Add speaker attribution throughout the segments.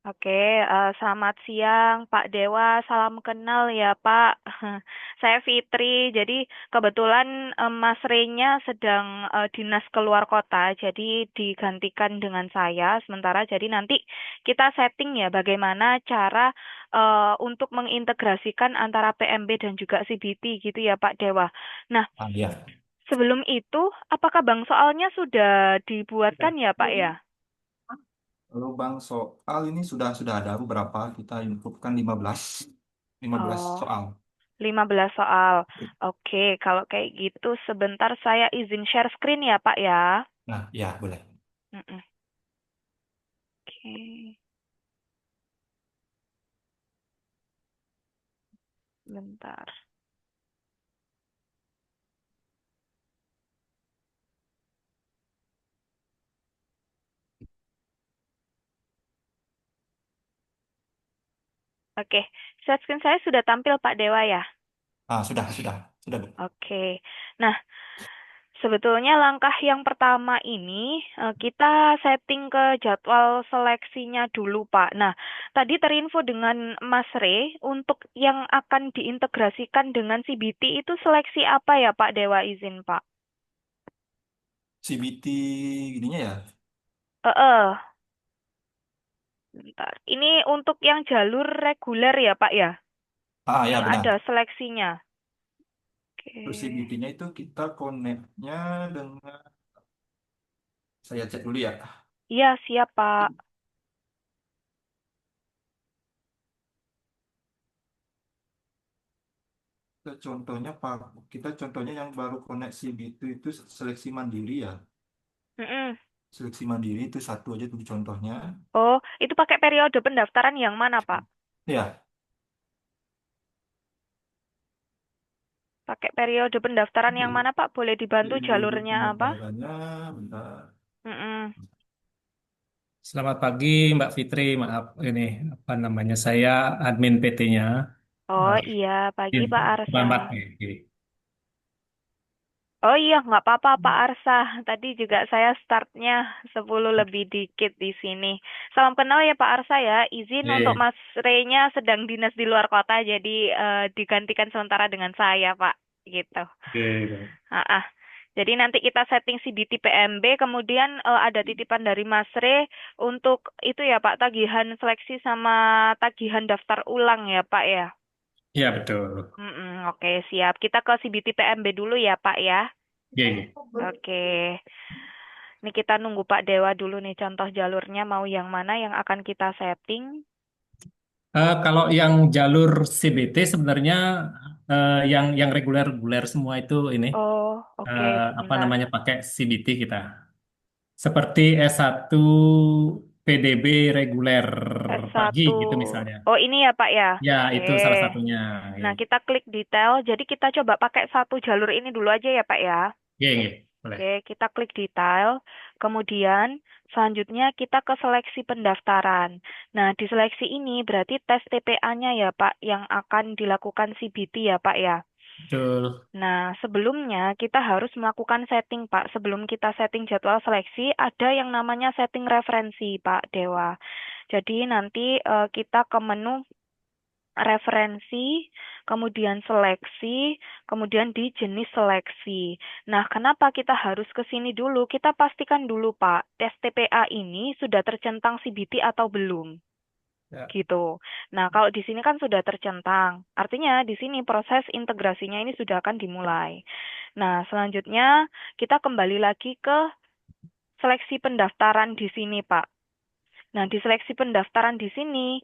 Speaker 1: Oke, selamat siang Pak Dewa, salam kenal ya Pak. Saya Fitri, jadi kebetulan Mas Reynya sedang dinas keluar kota, jadi digantikan dengan saya sementara. Jadi nanti kita setting ya bagaimana cara untuk mengintegrasikan antara PMB dan juga CBT gitu ya Pak Dewa. Nah,
Speaker 2: Ah, ya.
Speaker 1: sebelum itu, apakah Bang soalnya sudah dibuatkan ya Pak ya?
Speaker 2: Lubang soal ini sudah ada beberapa, kita inputkan 15
Speaker 1: Oh.
Speaker 2: soal.
Speaker 1: 15 soal. Oke, kalau kayak gitu sebentar saya izin share screen ya, Pak ya.
Speaker 2: Nah, ya boleh.
Speaker 1: Mm-mm. Oke, bentar. Oke, share screen saya sudah tampil Pak Dewa ya.
Speaker 2: Ah, sudah. Bu.
Speaker 1: Oke. Nah, sebetulnya langkah yang pertama ini kita setting ke jadwal seleksinya dulu, Pak. Nah, tadi terinfo dengan Mas Re untuk yang akan diintegrasikan dengan CBT itu seleksi apa ya, Pak Dewa izin, Pak?
Speaker 2: CBT gininya ya.
Speaker 1: Eh, Bentar. Ini untuk yang jalur reguler ya, Pak ya?
Speaker 2: Ah,
Speaker 1: Yang
Speaker 2: ya
Speaker 1: ada
Speaker 2: benar.
Speaker 1: seleksinya.
Speaker 2: Terus
Speaker 1: Oke.
Speaker 2: CBT-nya itu kita connect-nya dengan, saya cek dulu ya.
Speaker 1: Iya, siap, Pak.
Speaker 2: Kita contohnya yang baru connect CBT itu seleksi mandiri ya.
Speaker 1: Mm-mm.
Speaker 2: Seleksi mandiri itu satu aja tuh contohnya.
Speaker 1: Oh, itu pakai periode pendaftaran yang mana, Pak?
Speaker 2: Ya,
Speaker 1: Pakai periode pendaftaran yang mana, Pak? Boleh dibantu
Speaker 2: periode
Speaker 1: jalurnya apa?
Speaker 2: pendaftarannya bentar.
Speaker 1: Mm-mm.
Speaker 3: Selamat pagi Mbak Fitri, maaf ini apa namanya saya admin PT-nya.
Speaker 1: Oh iya, pagi Pak
Speaker 3: Selamat
Speaker 1: Arsa.
Speaker 3: nih.
Speaker 1: Oh iya, nggak apa-apa Pak Arsa. Tadi juga saya startnya 10 lebih dikit di sini. Salam kenal ya Pak Arsa ya. Izin untuk
Speaker 3: Oke,
Speaker 1: Mas Rey-nya sedang dinas di luar kota, jadi digantikan sementara dengan saya Pak. Gitu.
Speaker 3: oke.
Speaker 1: Ah, ah. Jadi nanti kita setting CBT PMB, kemudian ada titipan dari Mas Rey untuk itu ya Pak, tagihan seleksi sama tagihan daftar ulang ya Pak ya.
Speaker 3: Ya betul.
Speaker 1: Mm-mm, oke siap. Kita ke CBT PMB dulu ya Pak ya.
Speaker 3: Oke.
Speaker 1: Oke. Ini kita nunggu Pak Dewa dulu nih contoh jalurnya mau yang mana yang akan kita setting.
Speaker 3: Kalau yang jalur CBT sebenarnya yang reguler-reguler semua itu ini
Speaker 1: Oh, oke,
Speaker 3: apa
Speaker 1: sebentar.
Speaker 3: namanya pakai CBT kita. Seperti S1 PDB reguler
Speaker 1: s
Speaker 3: pagi
Speaker 1: satu.
Speaker 3: gitu misalnya.
Speaker 1: Oh, ini ya Pak ya.
Speaker 3: Ya
Speaker 1: Oke.
Speaker 3: itu salah satunya.
Speaker 1: Nah, kita klik detail. Jadi kita coba pakai satu jalur ini dulu aja ya Pak ya.
Speaker 3: Oke, boleh.
Speaker 1: Oke, kita klik detail. Kemudian selanjutnya kita ke seleksi pendaftaran. Nah, di seleksi ini berarti tes TPA-nya ya Pak yang akan dilakukan CBT ya Pak ya.
Speaker 3: Betul.
Speaker 1: Nah, sebelumnya kita harus melakukan setting, Pak. Sebelum kita setting jadwal seleksi, ada yang namanya setting referensi, Pak Dewa. Jadi nanti kita ke menu referensi, kemudian seleksi, kemudian di jenis seleksi. Nah, kenapa kita harus ke sini dulu? Kita pastikan dulu, Pak, tes TPA ini sudah tercentang CBT atau belum.
Speaker 3: Ya.
Speaker 1: Gitu. Nah, kalau di sini kan sudah tercentang. Artinya di sini proses integrasinya ini sudah akan dimulai. Nah, selanjutnya kita kembali lagi ke seleksi pendaftaran di sini, Pak. Nah, di seleksi pendaftaran di sini,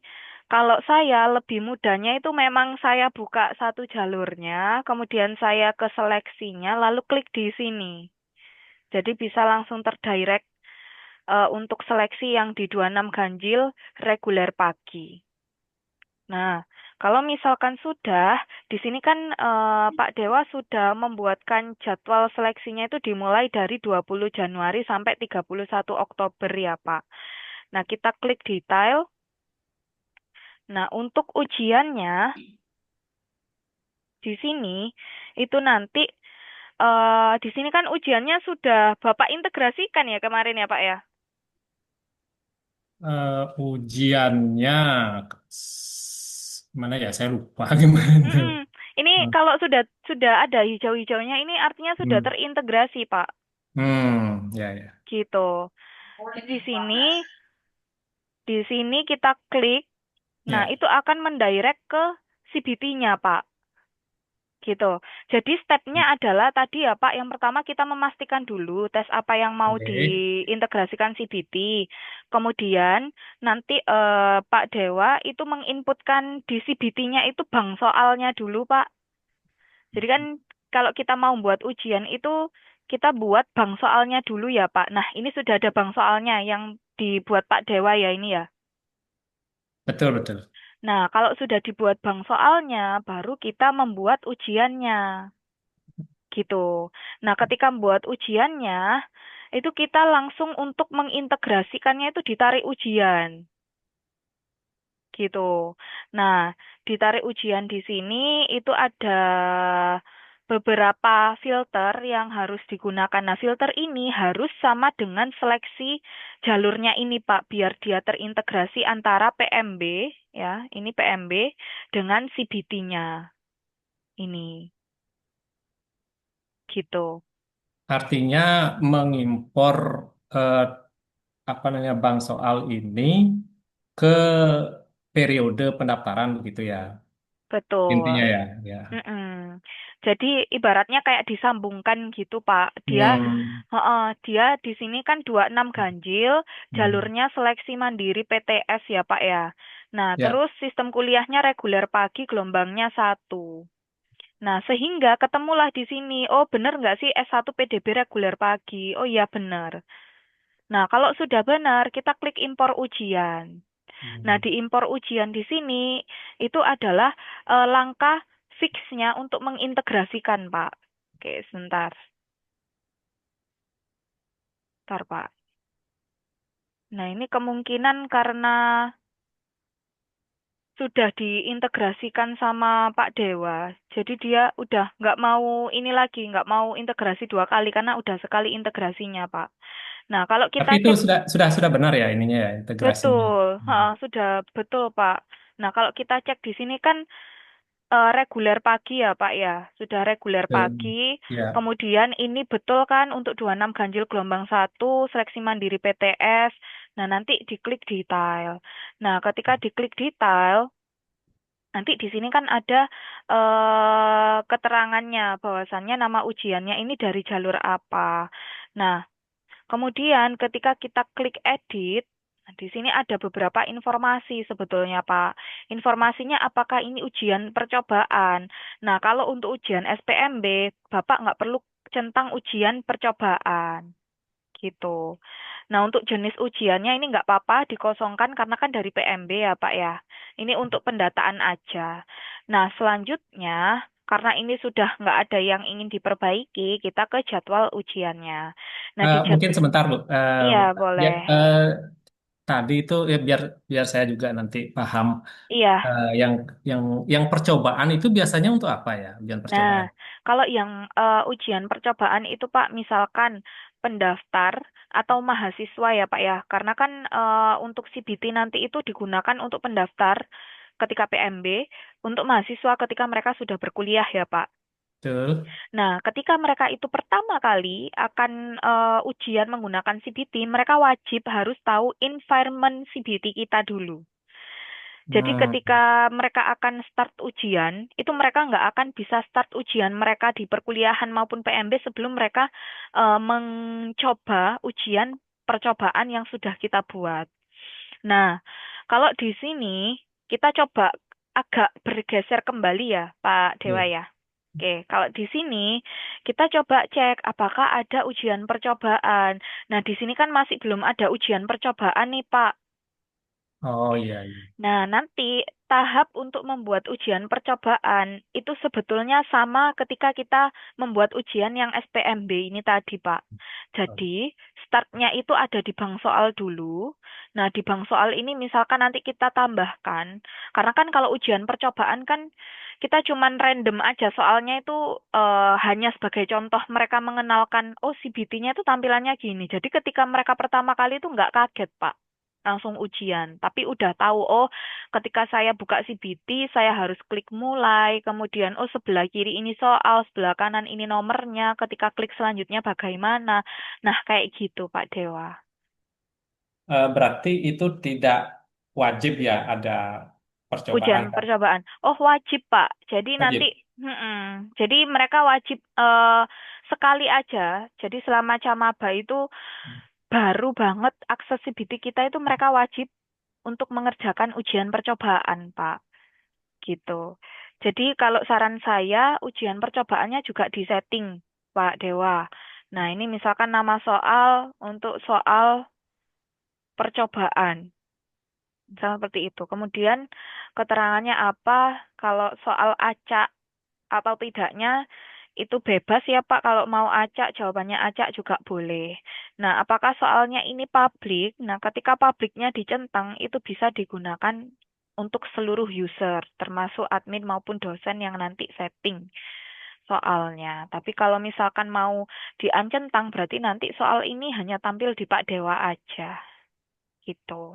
Speaker 1: kalau saya lebih mudahnya itu memang saya buka satu jalurnya, kemudian saya ke seleksinya, lalu klik di sini. Jadi bisa langsung terdirect untuk seleksi yang di 26 ganjil reguler pagi. Nah, kalau misalkan sudah, di sini kan Pak Dewa sudah membuatkan jadwal seleksinya itu dimulai dari 20 Januari sampai 31 Oktober ya, Pak. Nah, kita klik detail. Nah, untuk ujiannya di sini itu nanti di sini kan ujiannya sudah Bapak integrasikan ya kemarin ya, Pak ya?
Speaker 3: Ujiannya mana ya? Saya lupa gimana tuh.
Speaker 1: Mm-mm. Ini kalau sudah ada hijau-hijaunya ini artinya sudah
Speaker 3: Hmm,
Speaker 1: terintegrasi, Pak.
Speaker 3: ya ya.
Speaker 1: Gitu. Jadi di sini kita klik. Nah,
Speaker 3: Ya,
Speaker 1: itu akan mendirect ke CBT-nya, Pak. Gitu. Jadi stepnya adalah tadi ya Pak, yang pertama kita memastikan dulu tes apa yang mau
Speaker 3: oke.
Speaker 1: diintegrasikan CBT. Kemudian nanti Pak Dewa itu menginputkan di CBT-nya itu bank soalnya dulu Pak. Jadi kan kalau kita mau buat ujian itu kita buat bank soalnya dulu ya Pak. Nah ini sudah ada bank soalnya yang dibuat Pak Dewa ya ini ya.
Speaker 3: Betul betul.
Speaker 1: Nah kalau sudah dibuat bank soalnya baru kita membuat ujiannya. Gitu. Nah, ketika membuat ujiannya, itu kita langsung untuk mengintegrasikannya itu ditarik ujian. Gitu. Nah, ditarik ujian di sini itu ada beberapa filter yang harus digunakan. Nah, filter ini harus sama dengan seleksi jalurnya ini, Pak, biar dia terintegrasi antara PMB, ya, ini PMB dengan CBT-nya. Ini, gitu.
Speaker 3: Artinya mengimpor eh, apa namanya bank soal ini ke periode pendaftaran begitu ya. Intinya
Speaker 1: Betul.
Speaker 3: ya, ya.
Speaker 1: Mm-mm. Jadi ibaratnya kayak disambungkan gitu, Pak.
Speaker 3: Hmm.
Speaker 1: Dia di sini kan 26 ganjil,
Speaker 3: Hmm.
Speaker 1: jalurnya seleksi mandiri PTS ya, Pak ya. Nah,
Speaker 3: Ya,
Speaker 1: terus sistem kuliahnya reguler pagi, gelombangnya 1. Nah, sehingga ketemulah di sini, oh bener nggak sih S1 PDB reguler pagi? Oh iya bener. Nah, kalau sudah benar, kita klik impor ujian. Nah,
Speaker 3: hmm.
Speaker 1: di impor ujian di sini itu adalah langkah fixnya untuk mengintegrasikan, Pak. Oke, sebentar. Bentar, Pak. Nah, ini kemungkinan karena sudah diintegrasikan sama Pak Dewa. Jadi dia udah nggak mau ini lagi, nggak mau integrasi 2 kali karena udah sekali integrasinya, Pak. Nah, kalau
Speaker 3: Tapi
Speaker 1: kita
Speaker 3: itu
Speaker 1: cek
Speaker 3: sudah benar ya ininya ya integrasinya.
Speaker 1: betul,
Speaker 3: Hmm.
Speaker 1: sudah betul, Pak. Nah, kalau kita cek di sini kan reguler pagi ya Pak ya, sudah reguler
Speaker 3: Betul.
Speaker 1: pagi.
Speaker 3: Ya.
Speaker 1: Kemudian ini betul kan untuk 26 ganjil gelombang 1 seleksi mandiri PTS. Nah nanti diklik detail. Nah ketika diklik detail, nanti di sini kan ada keterangannya bahwasannya nama ujiannya ini dari jalur apa. Nah kemudian ketika kita klik edit, nah, di sini ada beberapa informasi sebetulnya Pak. Informasinya apakah ini ujian percobaan. Nah, kalau untuk ujian SPMB, Bapak nggak perlu centang ujian percobaan. Gitu. Nah, untuk jenis ujiannya ini nggak apa-apa dikosongkan karena kan dari PMB ya Pak ya. Ini untuk pendataan aja. Nah, selanjutnya karena ini sudah nggak ada yang ingin diperbaiki, kita ke jadwal ujiannya. Nah,
Speaker 3: Mungkin sebentar Bu.
Speaker 1: iya
Speaker 3: Ya,
Speaker 1: boleh.
Speaker 3: tadi itu ya biar biar saya juga nanti paham
Speaker 1: Iya.
Speaker 3: yang yang percobaan itu biasanya untuk apa ya ujian
Speaker 1: Nah,
Speaker 3: percobaan?
Speaker 1: kalau yang ujian percobaan itu Pak, misalkan pendaftar atau mahasiswa ya Pak ya, karena kan untuk CBT nanti itu digunakan untuk pendaftar ketika PMB, untuk mahasiswa ketika mereka sudah berkuliah ya Pak.
Speaker 3: Betul.
Speaker 1: Nah, ketika mereka itu pertama kali akan ujian menggunakan CBT, mereka wajib harus tahu environment CBT kita dulu. Jadi
Speaker 3: Hmm.
Speaker 1: ketika mereka akan start ujian, itu mereka nggak akan bisa start ujian mereka di perkuliahan maupun PMB sebelum mereka mencoba ujian percobaan yang sudah kita buat. Nah, kalau di sini kita coba agak bergeser kembali ya, Pak Dewa
Speaker 3: Ya.
Speaker 1: ya. Oke, kalau di sini kita coba cek apakah ada ujian percobaan. Nah, di sini kan masih belum ada ujian percobaan nih, Pak.
Speaker 3: Oh iya, iya.
Speaker 1: Nah, nanti tahap untuk membuat ujian percobaan itu sebetulnya sama ketika kita membuat ujian yang SPMB ini tadi, Pak.
Speaker 3: Oh.
Speaker 1: Jadi, startnya itu ada di bank soal dulu. Nah, di bank soal ini misalkan nanti kita tambahkan, karena kan kalau ujian percobaan kan kita cuman random aja, soalnya itu hanya sebagai contoh mereka mengenalkan, oh CBT-nya itu tampilannya gini. Jadi ketika mereka pertama kali itu nggak kaget, Pak. langsung ujian. Tapi udah tahu, oh ketika saya buka CBT, saya harus klik mulai, kemudian oh sebelah kiri ini soal, sebelah kanan ini nomornya, ketika klik selanjutnya bagaimana. Nah, kayak gitu Pak Dewa.
Speaker 3: Berarti itu tidak wajib ya ada percobaan
Speaker 1: Ujian
Speaker 3: kan?
Speaker 1: percobaan. Oh, wajib, Pak. Jadi nanti,
Speaker 3: Wajib.
Speaker 1: jadi mereka wajib sekali aja. Jadi selama Camaba itu baru banget accessibility kita itu mereka wajib untuk mengerjakan ujian percobaan, Pak. Gitu. Jadi kalau saran saya, ujian percobaannya juga disetting, Pak Dewa. Nah, ini misalkan nama soal untuk soal percobaan. Misalnya seperti itu. Kemudian keterangannya apa, kalau soal acak atau tidaknya itu bebas ya Pak. Kalau mau acak, jawabannya acak juga boleh. Nah, apakah soalnya ini publik? Nah, ketika publiknya dicentang, itu bisa digunakan untuk seluruh user, termasuk admin maupun dosen yang nanti setting soalnya. Tapi kalau misalkan mau diancentang, berarti nanti soal ini hanya tampil di Pak Dewa aja. Gitu.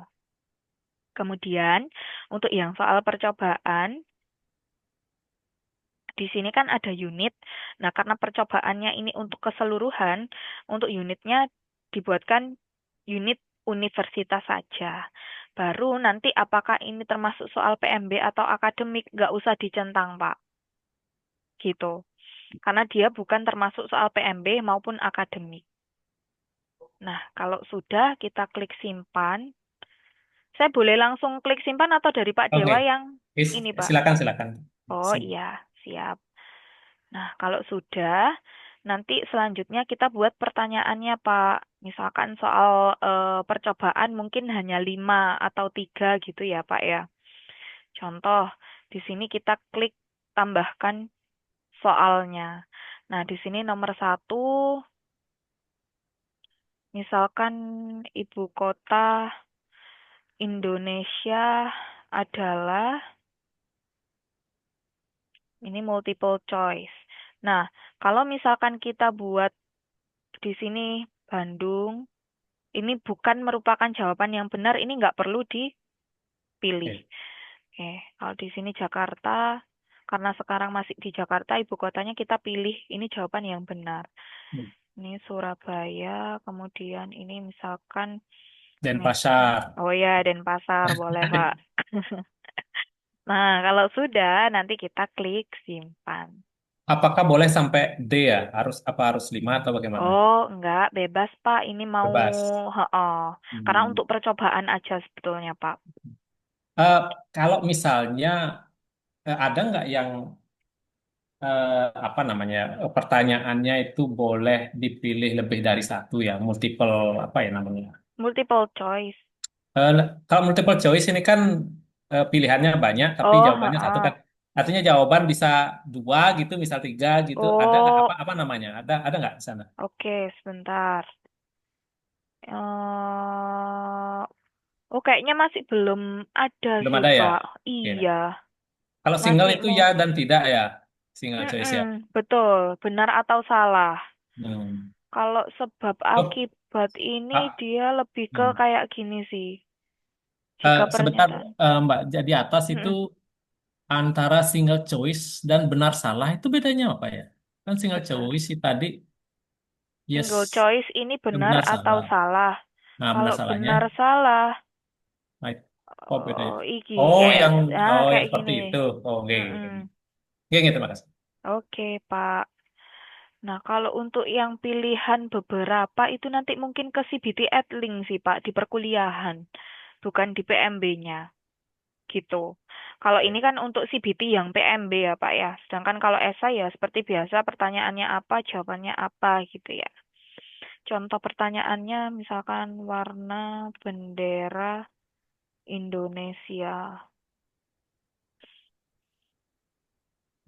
Speaker 1: Kemudian, untuk yang soal percobaan, di sini kan ada unit. Nah, karena percobaannya ini untuk keseluruhan, untuk unitnya dibuatkan unit universitas saja. Baru nanti apakah ini termasuk soal PMB atau akademik, nggak usah dicentang, Pak. Gitu. Karena dia bukan termasuk soal PMB maupun akademik. Nah, kalau sudah kita klik simpan, saya boleh langsung klik simpan atau dari Pak
Speaker 3: Oke.
Speaker 1: Dewa yang
Speaker 3: Is-
Speaker 1: ini, Pak?
Speaker 3: Silakan, silakan.
Speaker 1: Oh iya, siap. Nah, kalau sudah, nanti selanjutnya kita buat pertanyaannya, Pak. Misalkan soal percobaan mungkin hanya 5 atau 3 gitu ya, Pak ya. Contoh, di sini kita klik tambahkan soalnya. Nah, di sini nomor 1, misalkan ibu kota Indonesia adalah, ini multiple choice. Nah, kalau misalkan kita buat di sini Bandung, ini bukan merupakan jawaban yang benar, ini nggak perlu dipilih.
Speaker 3: Oke.
Speaker 1: Oke, kalau di sini Jakarta, karena sekarang masih di Jakarta, ibu kotanya kita pilih, ini jawaban yang benar.
Speaker 3: Hmm.
Speaker 1: Ini Surabaya, kemudian ini misalkan,
Speaker 3: Denpasar.
Speaker 1: oh ya, Denpasar, boleh Pak. Nah, kalau sudah, nanti kita klik simpan.
Speaker 3: Apakah boleh sampai D ya? Harus 5 atau bagaimana?
Speaker 1: Oh, enggak, bebas Pak. Ini mau,
Speaker 3: Bebas.
Speaker 1: heeh. Karena
Speaker 3: Hmm.
Speaker 1: untuk percobaan aja sebetulnya Pak.
Speaker 3: Eh, Kalau misalnya ada nggak yang apa namanya pertanyaannya itu boleh dipilih lebih dari satu ya, multiple apa ya namanya?
Speaker 1: Multiple choice.
Speaker 3: Kalau multiple choice ini kan pilihannya banyak, tapi
Speaker 1: Oh,
Speaker 3: jawabannya satu
Speaker 1: heeh.
Speaker 3: kan. Artinya jawaban bisa dua gitu, misal tiga gitu. Ada nggak
Speaker 1: Oh,
Speaker 3: apa namanya? Ada nggak di sana?
Speaker 1: oke, sebentar. Eh, oh, kayaknya masih belum ada
Speaker 3: Belum
Speaker 1: sih,
Speaker 3: ada ya?
Speaker 1: Pak.
Speaker 3: Oke.
Speaker 1: Iya,
Speaker 3: Kalau single
Speaker 1: masih
Speaker 3: itu
Speaker 1: mau.
Speaker 3: ya dan tidak ya, single choice ya.
Speaker 1: Betul, benar atau salah.
Speaker 3: Hmm.
Speaker 1: Kalau sebab
Speaker 3: Oh,
Speaker 1: akibat ini
Speaker 3: ah,
Speaker 1: dia lebih ke
Speaker 3: hmm.
Speaker 1: kayak gini sih. Jika
Speaker 3: Sebentar
Speaker 1: pernyataan.
Speaker 3: Mbak, di atas itu
Speaker 1: Mm-mm.
Speaker 3: antara single choice dan benar salah itu bedanya apa ya? Kan single
Speaker 1: Benar.
Speaker 3: choice sih tadi
Speaker 1: Single
Speaker 3: yes
Speaker 1: choice ini benar
Speaker 3: benar
Speaker 1: atau
Speaker 3: salah.
Speaker 1: salah.
Speaker 3: Nah, benar
Speaker 1: Kalau
Speaker 3: salahnya
Speaker 1: benar salah,
Speaker 3: right. Oh, beda ya.
Speaker 1: oh, iki
Speaker 3: Oh,
Speaker 1: kayak,
Speaker 3: yang
Speaker 1: kayak
Speaker 3: seperti
Speaker 1: gini.
Speaker 3: itu. Oh, oke. Oke,
Speaker 1: Mm-mm.
Speaker 3: oke, gitu, makasih.
Speaker 1: Oke, Pak. Nah, kalau untuk yang pilihan beberapa itu nanti mungkin ke CBT Edling sih, Pak, di perkuliahan, bukan di PMB-nya, gitu. Kalau ini kan untuk CBT yang PMB ya, Pak ya. Sedangkan kalau esai ya seperti biasa, pertanyaannya apa, jawabannya apa, gitu ya. Contoh pertanyaannya misalkan warna bendera Indonesia,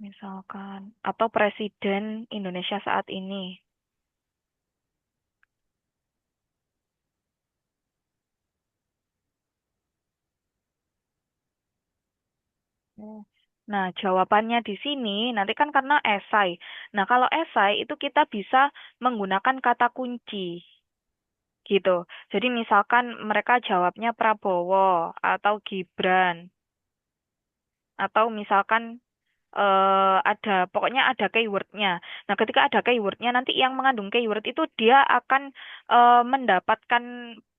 Speaker 1: misalkan, atau presiden Indonesia saat ini. Oh. Nah, jawabannya di sini nanti kan karena esai. Nah, kalau esai itu kita bisa menggunakan kata kunci. gitu. Jadi misalkan mereka jawabnya Prabowo atau Gibran atau misalkan ada pokoknya ada keywordnya. Nah, ketika ada keywordnya nanti yang mengandung keyword itu dia akan mendapatkan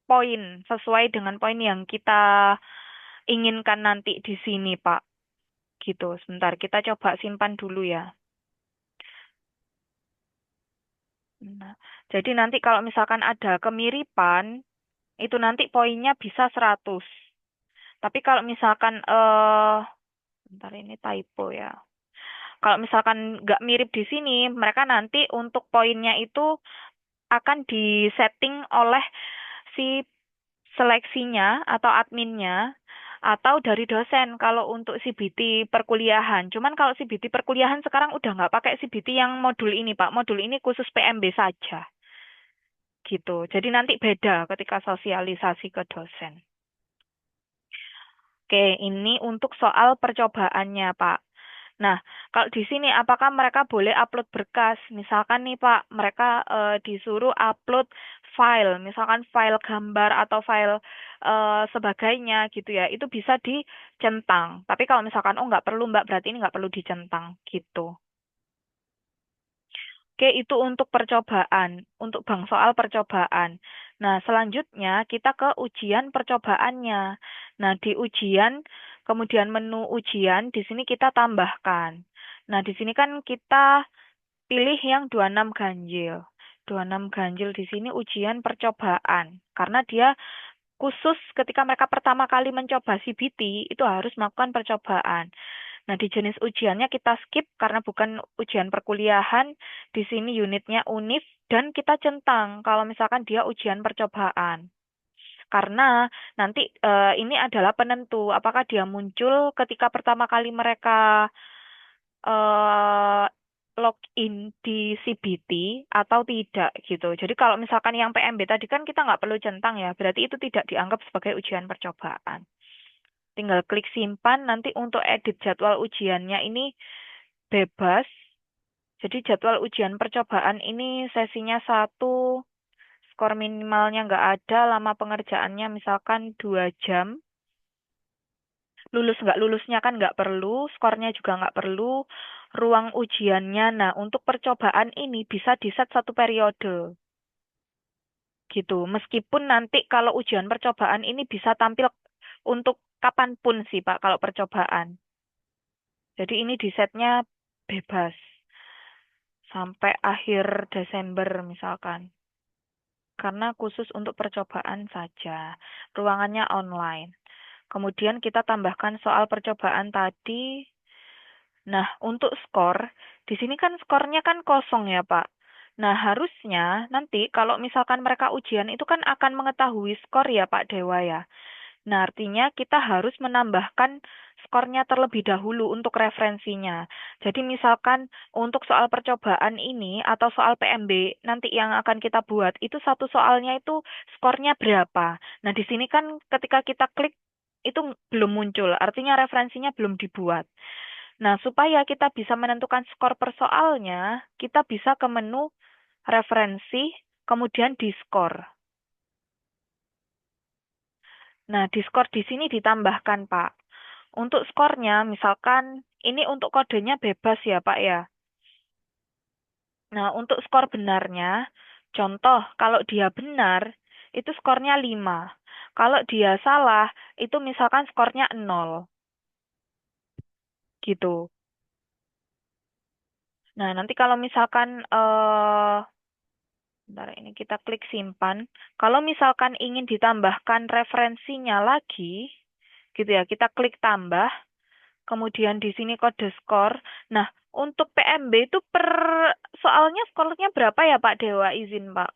Speaker 1: poin sesuai dengan poin yang kita inginkan nanti di sini, Pak. Gitu. Sebentar, kita coba simpan dulu ya. Nah, jadi nanti kalau misalkan ada kemiripan, itu nanti poinnya bisa 100. Tapi kalau misalkan bentar ini typo ya. Kalau misalkan nggak mirip di sini, mereka nanti untuk poinnya itu akan disetting oleh si seleksinya atau adminnya atau dari dosen kalau untuk CBT perkuliahan. Cuman kalau CBT perkuliahan sekarang udah nggak pakai CBT yang modul ini, Pak. Modul ini khusus PMB saja. Gitu. Jadi nanti beda ketika sosialisasi ke dosen. Oke, ini untuk soal percobaannya, Pak. Nah, kalau di sini apakah mereka boleh upload berkas? Misalkan nih Pak, mereka disuruh upload file, misalkan file gambar atau file sebagainya gitu ya. Itu bisa dicentang. Tapi kalau misalkan oh nggak perlu Mbak, berarti ini nggak perlu dicentang gitu. Oke, itu untuk percobaan, untuk bang soal percobaan. Nah, selanjutnya kita ke ujian percobaannya. Nah, di ujian, kemudian menu ujian, di sini kita tambahkan. Nah, di sini kan kita pilih yang 26 ganjil. 26 ganjil di sini ujian percobaan. Karena dia khusus ketika mereka pertama kali mencoba CBT, itu harus melakukan percobaan. Nah, di jenis ujiannya kita skip karena bukan ujian perkuliahan. Di sini unitnya univ dan kita centang kalau misalkan dia ujian percobaan. Karena nanti ini adalah penentu apakah dia muncul ketika pertama kali mereka eh, login di CBT atau tidak gitu. Jadi kalau misalkan yang PMB tadi kan kita nggak perlu centang ya, berarti itu tidak dianggap sebagai ujian percobaan. Tinggal klik simpan, nanti untuk edit jadwal ujiannya ini bebas. Jadi jadwal ujian percobaan ini sesinya 1, skor minimalnya nggak ada, lama pengerjaannya misalkan 2 jam. Lulus nggak lulusnya kan nggak perlu, skornya juga nggak perlu, ruang ujiannya. Nah, untuk percobaan ini bisa di-set 1 periode. Gitu. Meskipun nanti kalau ujian percobaan ini bisa tampil untuk kapanpun sih Pak, kalau percobaan. Jadi ini di-setnya bebas. Sampai akhir Desember misalkan. Karena khusus untuk percobaan saja. Ruangannya online. Kemudian kita tambahkan soal percobaan tadi. Nah, untuk skor, di sini kan skornya kan kosong ya, Pak. Nah, harusnya nanti kalau misalkan mereka ujian itu kan akan mengetahui skor ya, Pak Dewa ya. Nah, artinya kita harus menambahkan skornya terlebih dahulu untuk referensinya. Jadi misalkan untuk soal percobaan ini atau soal PMB nanti yang akan kita buat, itu satu soalnya itu skornya berapa. Nah, di sini kan ketika kita klik itu belum muncul, artinya referensinya belum dibuat. Nah, supaya kita bisa menentukan skor per soalnya, kita bisa ke menu referensi, kemudian di skor. Nah, di skor di sini ditambahkan, Pak. Untuk skornya, misalkan ini untuk kodenya bebas ya, Pak ya. Nah, untuk skor benarnya, contoh kalau dia benar, itu skornya 5. Kalau dia salah, itu misalkan skornya 0. Gitu. Nah, nanti kalau misalkan bentar ini kita klik simpan. Kalau misalkan ingin ditambahkan referensinya lagi, gitu ya, kita klik tambah. Kemudian di sini kode skor. Nah, untuk PMB itu per soalnya skornya berapa ya Pak Dewa izin Pak?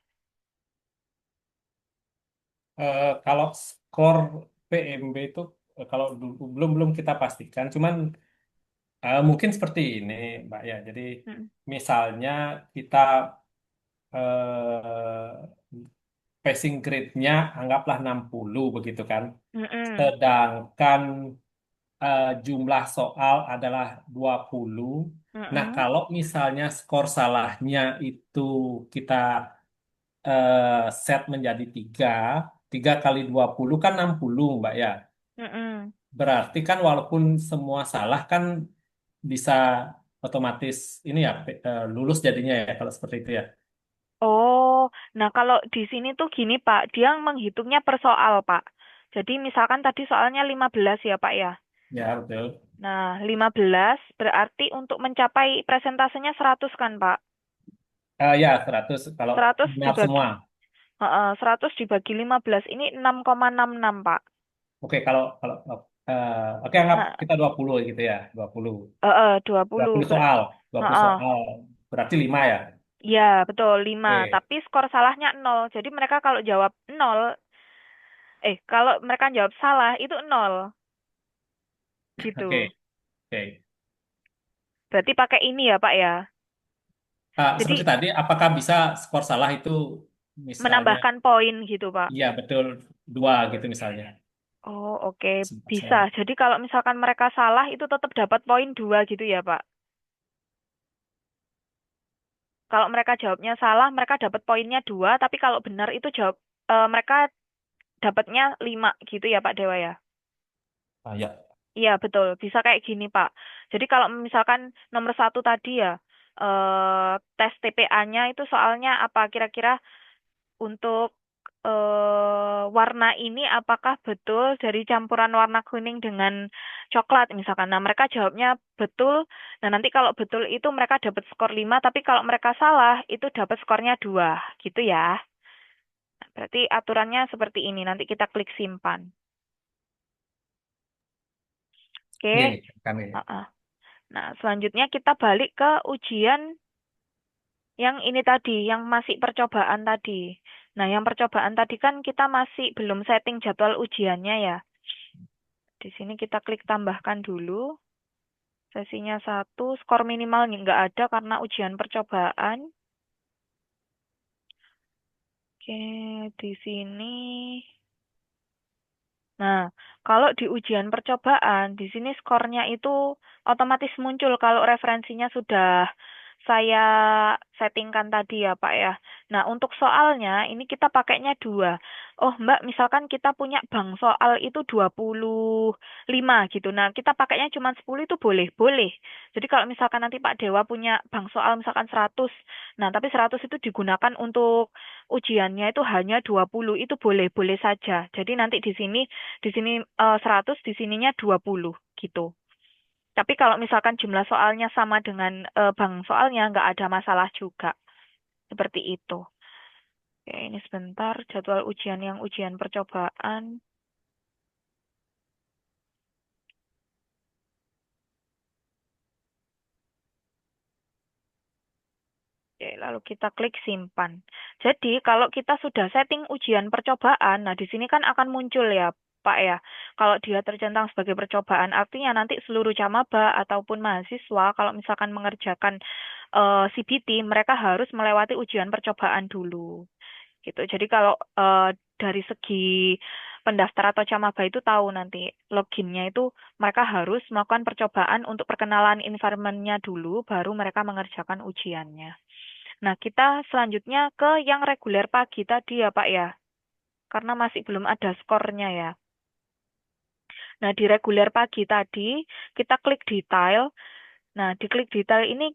Speaker 3: Kalau skor PMB itu kalau belum belum kita pastikan, cuman mungkin seperti ini, Mbak ya. Jadi
Speaker 1: Mm,
Speaker 3: misalnya kita passing grade-nya anggaplah 60 begitu kan.
Speaker 1: mm-mm,
Speaker 3: Sedangkan jumlah soal adalah 20. Nah,
Speaker 1: mm-mm,
Speaker 3: kalau misalnya skor salahnya itu kita set menjadi tiga, 3 kali 20 kan 60 Mbak ya.
Speaker 1: Mm-mm.
Speaker 3: Berarti kan walaupun semua salah kan bisa otomatis ini ya lulus jadinya ya kalau seperti itu ya.
Speaker 1: Oh, nah kalau di sini tuh gini Pak, dia menghitungnya per soal Pak. Jadi misalkan tadi soalnya 15 ya Pak ya.
Speaker 3: Ya betul.
Speaker 1: Nah, 15 berarti untuk mencapai presentasenya 100 kan Pak.
Speaker 3: Ya 100 kalau
Speaker 1: 100
Speaker 3: benar
Speaker 1: dibagi,
Speaker 3: semua.
Speaker 1: 100 dibagi 15 ini 6,66 Pak.
Speaker 3: Oke kalau kalau oke anggap
Speaker 1: Nah,
Speaker 3: kita 20 gitu ya, 20.
Speaker 1: 20.
Speaker 3: 20 soal, 20
Speaker 1: Heeh.
Speaker 3: soal. Berarti 5 ya.
Speaker 1: Ya, betul 5.
Speaker 3: Oke.
Speaker 1: Tapi skor salahnya 0. Jadi mereka kalau jawab 0, kalau mereka jawab salah itu 0 gitu.
Speaker 3: Oke, oke.
Speaker 1: Berarti pakai ini ya, Pak ya.
Speaker 3: Seperti
Speaker 1: Jadi
Speaker 3: tadi, apakah bisa skor salah itu misalnya,
Speaker 1: menambahkan poin gitu, Pak.
Speaker 3: iya betul 2 gitu misalnya.
Speaker 1: Oh, oke. Bisa.
Speaker 3: Saya,
Speaker 1: Jadi kalau misalkan mereka salah itu tetap dapat poin 2 gitu ya, Pak. Kalau mereka jawabnya salah, mereka dapat poinnya 2, tapi kalau benar itu mereka dapatnya 5 gitu ya, Pak Dewa ya.
Speaker 3: ya.
Speaker 1: Iya, betul. Bisa kayak gini, Pak. Jadi kalau misalkan nomor satu tadi ya, tes TPA-nya itu soalnya apa kira-kira untuk warna ini apakah betul dari campuran warna kuning dengan coklat misalkan. Nah, mereka jawabnya betul. Nah, nanti kalau betul itu mereka dapat skor 5, tapi kalau mereka salah itu dapat skornya 2, gitu ya. Nah, berarti aturannya seperti ini. Nanti kita klik simpan. Oke.
Speaker 3: Ini kami.
Speaker 1: Heeh. Nah, selanjutnya kita balik ke ujian yang ini tadi, yang masih percobaan tadi. Nah, yang percobaan tadi kan kita masih belum setting jadwal ujiannya ya. Di sini kita klik tambahkan dulu. Sesinya 1, skor minimal nggak ada karena ujian percobaan. Oke, di sini. Nah, kalau di ujian percobaan, di sini skornya itu otomatis muncul kalau referensinya sudah saya settingkan tadi ya, Pak ya. Nah, untuk soalnya ini kita pakainya 2. Oh, Mbak, misalkan kita punya bank soal itu 25 gitu. Nah, kita pakainya cuma 10 itu boleh? Boleh. Jadi kalau misalkan nanti Pak Dewa punya bank soal misalkan 100, nah tapi 100 itu digunakan untuk ujiannya itu hanya 20, itu boleh-boleh saja. Jadi nanti di sini 100, di sininya 20 gitu. Tapi kalau misalkan jumlah soalnya sama dengan bank soalnya, nggak ada masalah juga. Seperti itu. Oke, ini sebentar jadwal ujian yang ujian percobaan. Oke, lalu kita klik simpan. Jadi kalau kita sudah setting ujian percobaan, nah di sini kan akan muncul ya, Pak ya. Kalau dia tercentang sebagai percobaan, artinya nanti seluruh camaba ataupun mahasiswa kalau misalkan mengerjakan CBT, mereka harus melewati ujian percobaan dulu. Gitu. Jadi kalau dari segi pendaftar atau camaba itu tahu nanti loginnya itu mereka harus melakukan percobaan untuk perkenalan environment-nya dulu, baru mereka mengerjakan ujiannya. Nah, kita selanjutnya ke yang reguler pagi tadi ya, Pak ya. Karena masih belum ada skornya ya. Nah, di reguler pagi tadi, kita klik detail. Nah, di klik detail ini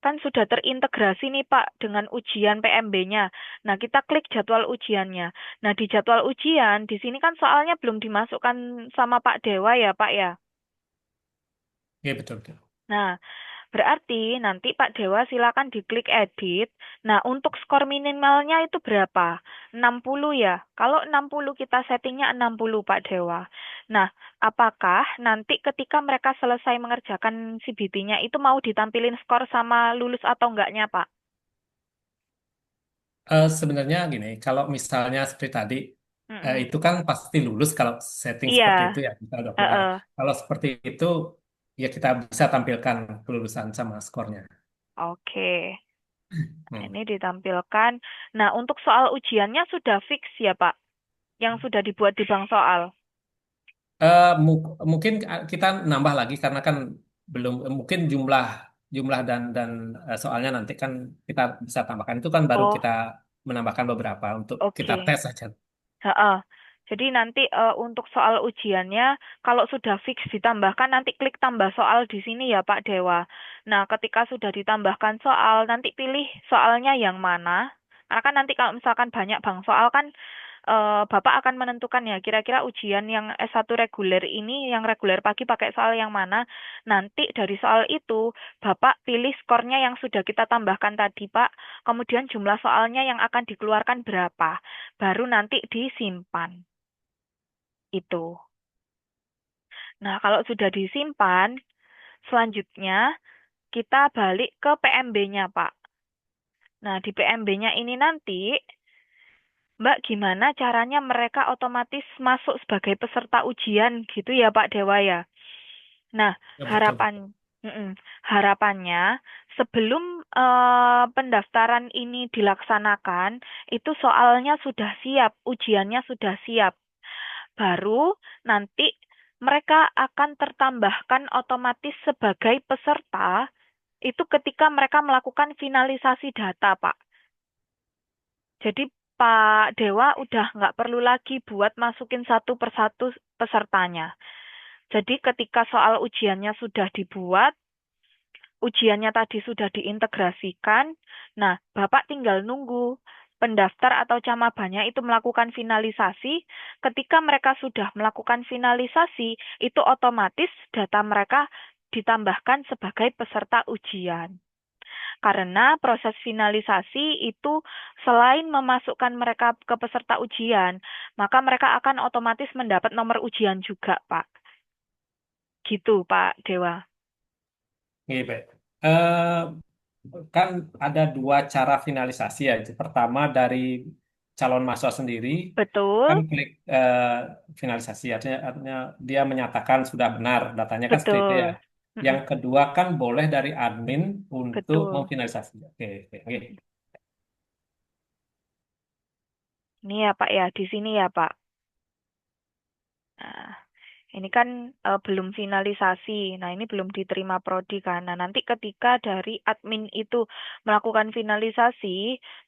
Speaker 1: kan sudah terintegrasi nih, Pak, dengan ujian PMB-nya. Nah, kita klik jadwal ujiannya. Nah, di jadwal ujian, di sini kan soalnya belum dimasukkan sama Pak Dewa ya, Pak ya.
Speaker 3: Iya betul betul.
Speaker 1: Nah, berarti nanti Pak Dewa silakan diklik edit. Nah, untuk skor minimalnya itu berapa? 60 ya. Kalau 60 kita settingnya 60 Pak Dewa. Nah, apakah nanti ketika mereka selesai mengerjakan CBT-nya itu mau ditampilin skor sama lulus atau enggaknya, Pak?
Speaker 3: Sebenarnya gini, kalau misalnya seperti tadi,
Speaker 1: Mm-mm.
Speaker 3: itu kan pasti lulus kalau setting seperti
Speaker 1: Iya,
Speaker 3: itu ya, kita 20A.
Speaker 1: heeh.
Speaker 3: Kalau seperti itu, ya kita bisa tampilkan kelulusan sama skornya.
Speaker 1: Oke. Nah,
Speaker 3: Hmm.
Speaker 1: ini ditampilkan. Nah, untuk soal ujiannya sudah fix ya, Pak? Yang sudah dibuat di bank soal.
Speaker 3: Mungkin kita nambah lagi karena kan belum mungkin jumlah jumlah dan soalnya nanti kan kita bisa tambahkan itu kan baru
Speaker 1: Oh,
Speaker 3: kita menambahkan beberapa untuk kita
Speaker 1: Oke.
Speaker 3: tes saja.
Speaker 1: Heeh. Jadi nanti untuk soal ujiannya, kalau sudah fix ditambahkan, nanti klik tambah soal di sini ya Pak Dewa. Nah, ketika sudah ditambahkan soal, nanti pilih soalnya yang mana. Karena kan nanti kalau misalkan banyak bang soal kan, Bapak akan menentukan ya, kira-kira ujian yang S1 reguler ini, yang reguler pagi pakai soal yang mana. Nanti dari soal itu, Bapak pilih skornya yang sudah kita tambahkan tadi Pak, kemudian jumlah soalnya yang akan dikeluarkan berapa. Baru nanti disimpan. Itu. Nah, kalau sudah disimpan, selanjutnya kita balik ke PMB-nya, Pak. Nah, di PMB-nya ini nanti, Mbak, gimana caranya mereka otomatis masuk sebagai peserta ujian gitu ya, Pak Dewa ya? Nah,
Speaker 3: Ya, betul, betul.
Speaker 1: harapan harapannya sebelum pendaftaran ini dilaksanakan, itu soalnya sudah siap, ujiannya sudah siap. Baru nanti mereka akan tertambahkan otomatis sebagai peserta itu ketika mereka melakukan finalisasi data, Pak. Jadi Pak Dewa udah nggak perlu lagi buat masukin satu persatu pesertanya. Jadi ketika soal ujiannya sudah dibuat, ujiannya tadi sudah diintegrasikan, nah Bapak tinggal nunggu pendaftar atau camabanya itu melakukan finalisasi. Ketika mereka sudah melakukan finalisasi, itu otomatis data mereka ditambahkan sebagai peserta ujian. Karena proses finalisasi itu selain memasukkan mereka ke peserta ujian, maka mereka akan otomatis mendapat nomor ujian juga, Pak. Gitu, Pak Dewa.
Speaker 3: Oke, baik. Eh, kan ada dua cara finalisasi ya. Pertama dari calon mahasiswa sendiri, kan
Speaker 1: Betul,
Speaker 3: klik finalisasi, artinya dia menyatakan sudah benar datanya kan seperti itu ya.
Speaker 1: betul.
Speaker 3: Yang
Speaker 1: Mm-mm,
Speaker 3: kedua kan boleh dari admin untuk
Speaker 1: betul.
Speaker 3: memfinalisasi. Oke, oke, oke.
Speaker 1: Ini ya Pak ya, di sini ya Pak. Nah, ini kan belum finalisasi. Nah, ini belum diterima prodi kan. Nah, nanti ketika dari admin itu melakukan finalisasi,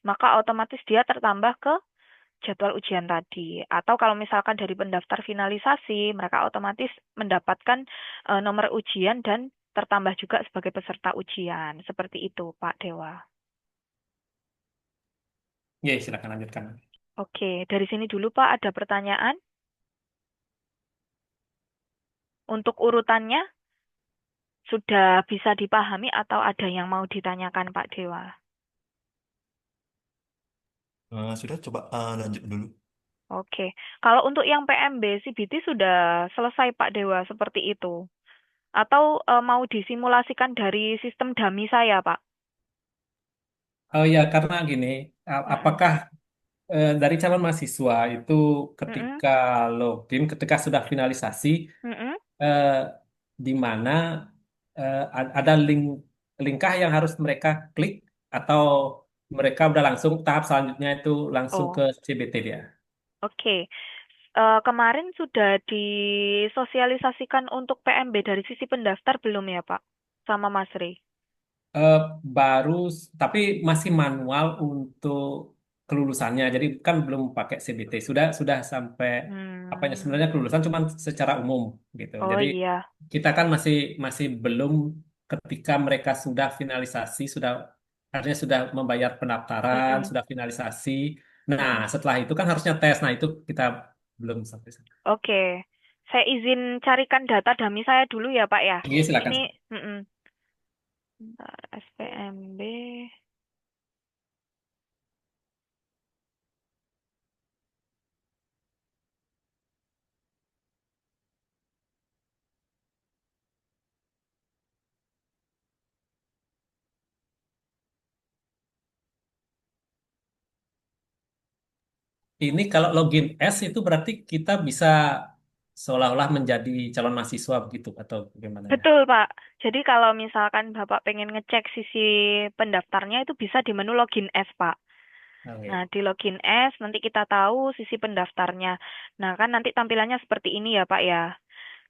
Speaker 1: maka otomatis dia tertambah ke jadwal ujian tadi. Atau kalau misalkan dari pendaftar finalisasi, mereka otomatis mendapatkan nomor ujian dan tertambah juga sebagai peserta ujian. Seperti itu, Pak Dewa.
Speaker 3: Ya, silakan lanjutkan.
Speaker 1: Oke, dari sini dulu Pak, ada pertanyaan untuk urutannya? Sudah bisa dipahami atau ada yang mau ditanyakan Pak Dewa?
Speaker 2: Sudah coba lanjut dulu.
Speaker 1: Oke, kalau untuk yang PMB CBT sudah selesai Pak Dewa seperti itu. Atau mau disimulasikan dari sistem dummy saya Pak?
Speaker 3: Oh ya, karena gini,
Speaker 1: Mm-mm.
Speaker 3: apakah dari calon mahasiswa itu
Speaker 1: Mm-mm.
Speaker 3: ketika login, ketika sudah finalisasi,
Speaker 1: Mm-mm.
Speaker 3: eh, di mana ada lingkah yang harus mereka klik atau mereka udah langsung tahap selanjutnya itu langsung ke
Speaker 1: Oh,
Speaker 3: CBT dia.
Speaker 1: oke. Kemarin sudah disosialisasikan untuk PMB dari sisi pendaftar belum ya Pak? Sama Mas Rey?
Speaker 3: Eh, baru, tapi masih manual untuk kelulusannya. Jadi kan belum pakai CBT. Sudah sampai apanya
Speaker 1: Hmm.
Speaker 3: sebenarnya kelulusan cuman secara umum gitu.
Speaker 1: Oh
Speaker 3: Jadi
Speaker 1: iya.
Speaker 3: kita kan masih masih belum ketika mereka sudah finalisasi, sudah artinya sudah membayar pendaftaran,
Speaker 1: Mm-mm.
Speaker 3: sudah finalisasi. Nah,
Speaker 1: Mm-mm.
Speaker 3: setelah itu kan harusnya tes. Nah, itu kita belum sampai sana.
Speaker 1: Oke. Saya izin carikan data dummy saya dulu ya Pak ya.
Speaker 3: Oke, silakan.
Speaker 1: Ini mm-mm. Bentar, SPMB.
Speaker 3: Ini kalau login S itu berarti kita bisa seolah-olah menjadi calon mahasiswa begitu atau bagaimana ya?
Speaker 1: Betul, Pak. Jadi kalau misalkan Bapak pengen ngecek sisi pendaftarnya itu bisa di menu login S, Pak. Nah,
Speaker 3: Oke.
Speaker 1: di login S nanti kita tahu sisi pendaftarnya. Nah, kan nanti tampilannya seperti ini ya, Pak ya.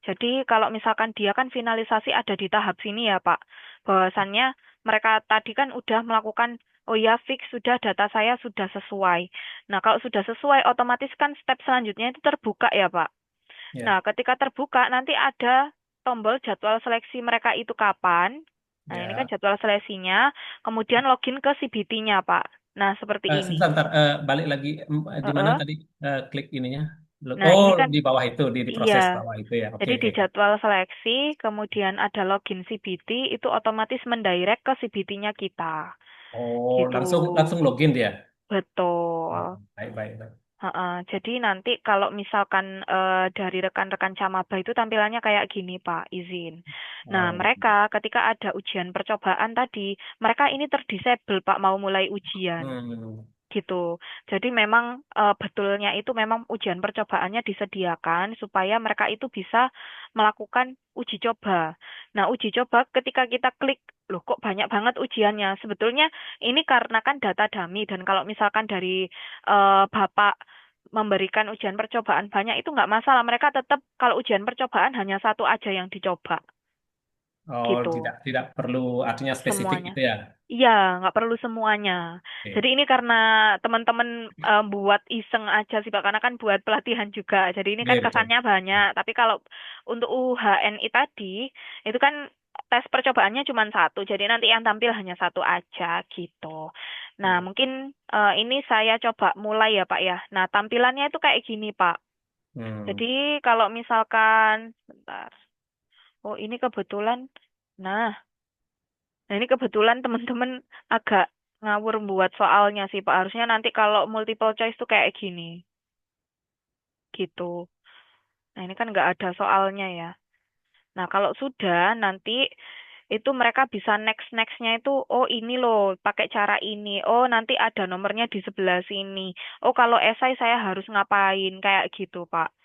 Speaker 1: Jadi kalau misalkan dia kan finalisasi ada di tahap sini ya, Pak. Bahwasannya mereka tadi kan udah melakukan oh ya fix sudah data saya sudah sesuai. Nah, kalau sudah sesuai otomatis kan step selanjutnya itu terbuka ya, Pak. Nah,
Speaker 3: Ya,
Speaker 1: ketika terbuka nanti ada tombol jadwal seleksi mereka itu kapan. Nah, ini kan
Speaker 3: ya.
Speaker 1: jadwal seleksinya, kemudian login ke CBT-nya, Pak. Nah, seperti ini.
Speaker 3: Sebentar, bentar. Balik lagi di mana
Speaker 1: Heeh.
Speaker 3: tadi klik ininya?
Speaker 1: Nah,
Speaker 3: Oh,
Speaker 1: ini kan
Speaker 3: di bawah itu, di
Speaker 1: iya.
Speaker 3: proses bawah itu ya. Oke,
Speaker 1: Jadi di
Speaker 3: oke.
Speaker 1: jadwal seleksi, kemudian ada login CBT, itu otomatis mendirect ke CBT-nya kita.
Speaker 3: Oh,
Speaker 1: Gitu.
Speaker 3: langsung langsung login dia. Oh,
Speaker 1: Betul.
Speaker 3: baik, baik, baik.
Speaker 1: Heeh. Jadi nanti kalau misalkan dari rekan-rekan Camaba itu tampilannya kayak gini, Pak, izin. Nah,
Speaker 3: Oh,
Speaker 1: mereka ketika ada ujian percobaan tadi, mereka ini terdisable, Pak, mau mulai ujian.
Speaker 3: hmm.
Speaker 1: Gitu. Jadi memang betulnya itu memang ujian percobaannya disediakan supaya mereka itu bisa melakukan uji coba. Nah, uji coba ketika kita klik, loh kok banyak banget ujiannya. Sebetulnya ini karena kan data dummy dan kalau misalkan dari Bapak memberikan ujian percobaan banyak itu nggak masalah. Mereka tetap kalau ujian percobaan hanya satu aja yang dicoba.
Speaker 3: Oh,
Speaker 1: Gitu
Speaker 3: tidak tidak perlu artinya spesifik
Speaker 1: semuanya.
Speaker 3: gitu ya.
Speaker 1: Iya, nggak perlu semuanya. Jadi
Speaker 3: Oke.
Speaker 1: ini karena teman-teman buat iseng aja sih Pak, karena kan buat pelatihan juga. Jadi ini kan
Speaker 3: Oke, betul.
Speaker 1: kesannya banyak. Tapi kalau untuk UHNI tadi, itu kan tes percobaannya cuma satu. Jadi nanti yang tampil hanya satu aja gitu. Nah,
Speaker 3: Oke.
Speaker 1: mungkin ini saya coba mulai ya Pak ya. Nah, tampilannya itu kayak gini Pak.
Speaker 3: Hmm.
Speaker 1: Jadi kalau misalkan, bentar. Oh, ini kebetulan. Nah, Nah, ini kebetulan teman-teman agak ngawur buat soalnya sih, Pak. Harusnya nanti kalau multiple choice tuh kayak gini, gitu. Nah, ini kan nggak ada soalnya ya. Nah, kalau sudah, nanti itu mereka bisa next-nextnya itu, oh ini loh, pakai cara ini. Oh, nanti ada nomornya di sebelah sini. Oh, kalau esai saya harus ngapain, kayak gitu, Pak.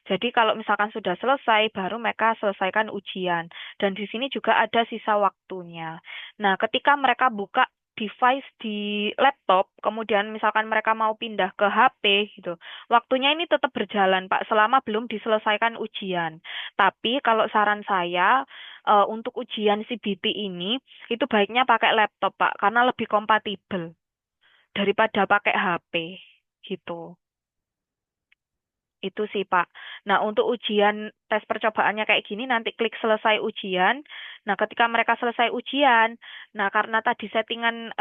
Speaker 1: Jadi kalau misalkan sudah selesai, baru mereka selesaikan ujian. Dan di sini juga ada sisa waktunya. Nah, ketika mereka buka device di laptop, kemudian misalkan mereka mau pindah ke HP gitu, waktunya ini tetap berjalan, Pak, selama belum diselesaikan ujian. Tapi kalau saran saya, untuk ujian CBT ini, itu baiknya pakai laptop, Pak, karena lebih kompatibel daripada pakai HP gitu. Itu sih, Pak. Nah, untuk ujian tes percobaannya kayak gini, nanti klik selesai ujian. Nah, ketika mereka selesai ujian, nah karena tadi settingan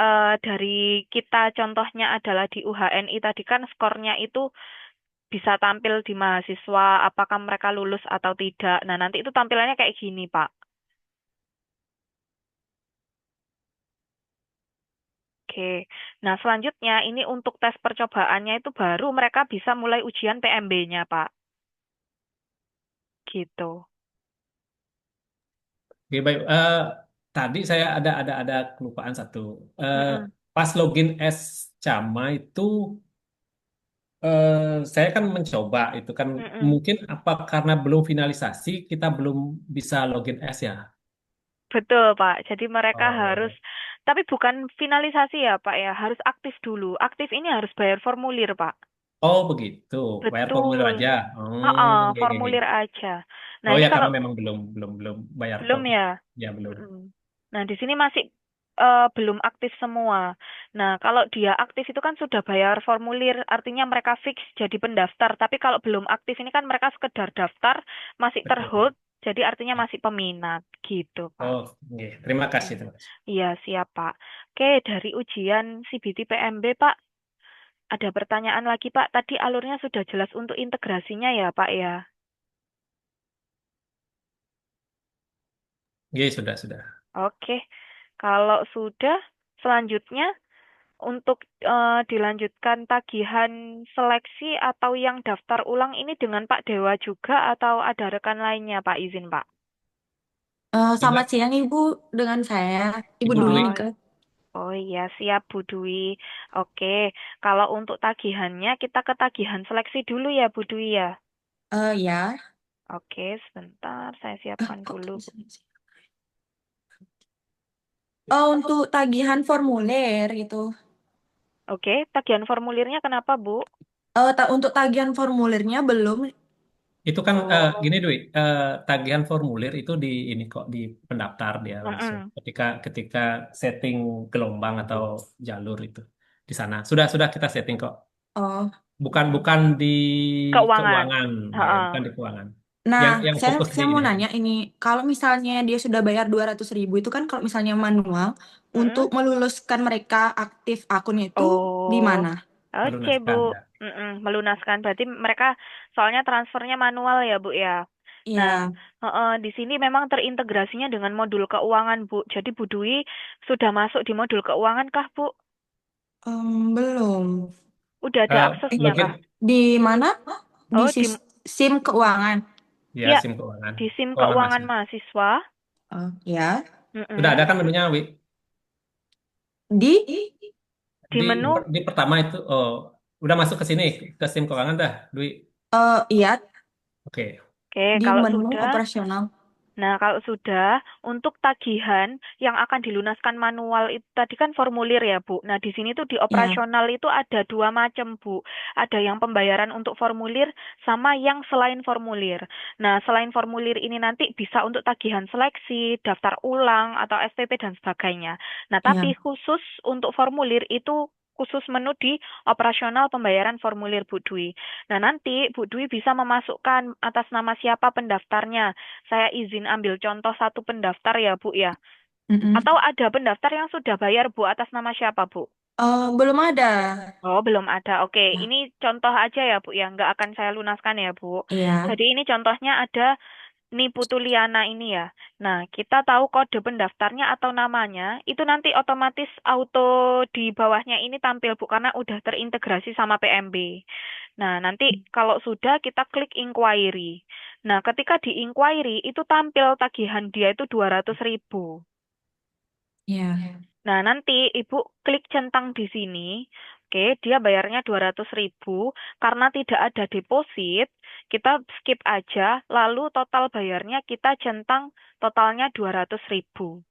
Speaker 1: dari kita contohnya adalah di UHNI tadi kan skornya itu bisa tampil di mahasiswa, apakah mereka lulus atau tidak. Nah, nanti itu tampilannya kayak gini, Pak. Oke. Nah, selanjutnya ini untuk tes percobaannya itu baru mereka bisa mulai ujian PMB-nya, Pak. Gitu.
Speaker 3: Oke, baik. Tadi saya ada kelupaan satu. Eh,
Speaker 1: Mm-mm.
Speaker 3: Pas login S Cama itu saya kan mencoba itu kan
Speaker 1: Mm-mm.
Speaker 3: mungkin apa karena belum finalisasi kita belum bisa login S ya.
Speaker 1: Betul, Pak. Jadi mereka
Speaker 3: Oh, ya,
Speaker 1: harus,
Speaker 3: ya.
Speaker 1: tapi bukan finalisasi ya, Pak ya. Harus aktif dulu. Aktif ini harus bayar formulir, Pak.
Speaker 3: Oh begitu, bayar formulir
Speaker 1: Betul.
Speaker 3: aja. Oh,
Speaker 1: Heeh,
Speaker 3: oke, oke, oke.
Speaker 1: formulir aja. Nah,
Speaker 3: Oh
Speaker 1: ini
Speaker 3: ya
Speaker 1: kalau
Speaker 3: karena memang belum bayar
Speaker 1: belum ya.
Speaker 3: ya belum.
Speaker 1: Mm-mm. Nah, di sini masih belum aktif semua. Nah, kalau dia aktif itu kan sudah bayar formulir, artinya mereka fix jadi pendaftar. Tapi kalau belum aktif ini kan mereka sekedar daftar, masih
Speaker 3: Betul.
Speaker 1: terhold, jadi artinya masih peminat gitu, Pak.
Speaker 3: Oh, oke. Terima
Speaker 1: Mm.
Speaker 3: kasih, terima kasih.
Speaker 1: Iya, siap, Pak. Oke, dari ujian CBT PMB, Pak, ada pertanyaan lagi, Pak. Tadi alurnya sudah jelas untuk integrasinya ya, Pak ya.
Speaker 3: Oke, sudah.
Speaker 1: Oke, kalau sudah, selanjutnya untuk dilanjutkan tagihan seleksi atau yang daftar ulang ini dengan Pak Dewa juga atau ada rekan lainnya, Pak? Izin, Pak.
Speaker 4: Selamat
Speaker 3: Enggak,
Speaker 4: siang Ibu, dengan saya Ibu
Speaker 3: Ibu
Speaker 4: Dwi
Speaker 3: Dwi.
Speaker 1: Oh,
Speaker 4: Nike.
Speaker 1: oh iya, siap Bu Dwi. Oke, kalau untuk tagihannya kita ke tagihan seleksi dulu ya Bu Dwi ya.
Speaker 4: Ya.
Speaker 1: Oke, sebentar saya siapkan
Speaker 4: Kok
Speaker 1: dulu.
Speaker 4: bisa sih? Untuk tagihan formulir gitu.
Speaker 1: Oke, tagihan formulirnya kenapa Bu?
Speaker 4: Untuk tagihan formulirnya belum.
Speaker 3: Itu kan
Speaker 1: Oh,
Speaker 3: gini Dwi, tagihan formulir itu di ini kok di pendaftar dia langsung.
Speaker 1: mm-mm.
Speaker 3: Ketika setting gelombang atau jalur itu di sana sudah kita setting kok.
Speaker 4: Oh,
Speaker 3: Bukan bukan di
Speaker 1: Keuangan.
Speaker 3: keuangan, ya
Speaker 1: Heeh.
Speaker 3: bukan di keuangan.
Speaker 4: nah,
Speaker 3: Yang
Speaker 4: saya
Speaker 3: fokus di
Speaker 4: saya mau
Speaker 3: ini aja.
Speaker 4: nanya ini, kalau misalnya dia sudah bayar 200.000 itu kan kalau misalnya manual, untuk
Speaker 1: Mm-mm.
Speaker 4: meluluskan mereka aktif akunnya itu di
Speaker 1: Oh,
Speaker 4: mana?
Speaker 1: oke Bu.
Speaker 3: Melunaskan ya.
Speaker 1: Mm-mm. Melunaskan. Berarti mereka soalnya transfernya manual ya Bu ya. Nah,
Speaker 4: Ya,
Speaker 1: di sini memang terintegrasinya dengan modul keuangan Bu. Jadi Bu Dwi sudah masuk di modul keuangan kah Bu?
Speaker 4: belum.
Speaker 1: Udah ada aksesnya kah?
Speaker 3: Login
Speaker 4: Di mana? Di
Speaker 1: Oh, di
Speaker 4: SIM keuangan.
Speaker 3: ya
Speaker 1: ya
Speaker 3: SIM keuangan,
Speaker 1: di SIM
Speaker 3: keuangan
Speaker 1: keuangan
Speaker 3: masih.
Speaker 1: mahasiswa.
Speaker 4: Oh, ya.
Speaker 3: Udah ada
Speaker 1: Mm-mm.
Speaker 3: kan menunya Wi?
Speaker 4: Di
Speaker 1: Di menu,
Speaker 3: Di pertama itu oh udah masuk ke sini ke SIM keuangan dah, Dwi.
Speaker 4: iya,
Speaker 3: Oke.
Speaker 1: oke,
Speaker 4: di
Speaker 1: kalau
Speaker 4: menu
Speaker 1: sudah.
Speaker 4: operasional.
Speaker 1: Nah, kalau sudah, untuk tagihan yang akan dilunaskan manual itu tadi kan formulir ya, Bu. Nah, di sini tuh di
Speaker 4: Ya,
Speaker 1: operasional itu ada dua macam, Bu. Ada yang pembayaran untuk formulir sama yang selain formulir. Nah, selain formulir ini nanti bisa untuk tagihan seleksi, daftar ulang, atau SPP dan sebagainya. Nah, tapi
Speaker 4: ya,
Speaker 1: khusus untuk formulir itu khusus menu di operasional pembayaran formulir Bu Dwi. Nah, nanti Bu Dwi bisa memasukkan atas nama siapa pendaftarnya. Saya izin ambil contoh satu pendaftar ya, Bu ya.
Speaker 4: mm-mm.
Speaker 1: Atau ada pendaftar yang sudah bayar, Bu, atas nama siapa, Bu?
Speaker 4: Belum ada.
Speaker 1: Oh, belum ada. Oke,
Speaker 4: Ya,
Speaker 1: ini contoh aja ya, Bu, ya. Nggak akan saya lunaskan ya, Bu.
Speaker 4: iya,
Speaker 1: Jadi ini contohnya ada Niputuliana ini ya. Nah, kita tahu kode pendaftarnya atau namanya, itu nanti otomatis auto di bawahnya ini tampil, Bu, karena udah terintegrasi sama PMB. Nah, nanti kalau sudah kita klik inquiry. Nah, ketika di inquiry itu tampil tagihan dia itu 200.000.
Speaker 4: iya,
Speaker 1: Nah, nanti Ibu klik centang di sini. Oke, dia bayarnya 200.000 karena tidak ada deposit. Kita skip aja, lalu total bayarnya kita centang totalnya 200.000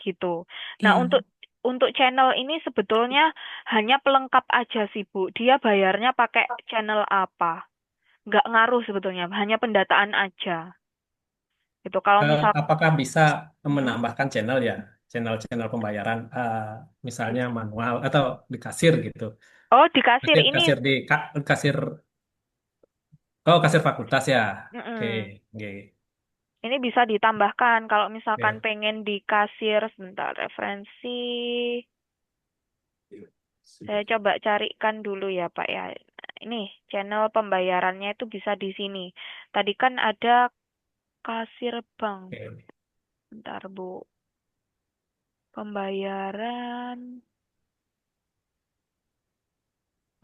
Speaker 1: gitu. Nah,
Speaker 4: iya.
Speaker 1: untuk channel ini sebetulnya hanya pelengkap aja sih, Bu. Dia bayarnya pakai channel apa? Nggak ngaruh sebetulnya, hanya pendataan aja. Itu kalau misal.
Speaker 3: Apakah bisa
Speaker 1: Mm-mm.
Speaker 3: menambahkan channel ya, channel-channel pembayaran, misalnya manual atau di kasir gitu,
Speaker 1: Oh, di kasir
Speaker 3: kasir
Speaker 1: ini.
Speaker 3: kasir di kasir, oh kasir fakultas ya, oke,
Speaker 1: Mm-mm.
Speaker 3: oke,
Speaker 1: Ini bisa ditambahkan kalau misalkan
Speaker 3: oke.
Speaker 1: pengen di kasir, sebentar referensi. Saya coba carikan dulu ya Pak ya. Ini channel pembayarannya itu bisa di sini. Tadi kan ada kasir bank.
Speaker 3: Oke.
Speaker 1: Bentar Bu. Pembayaran.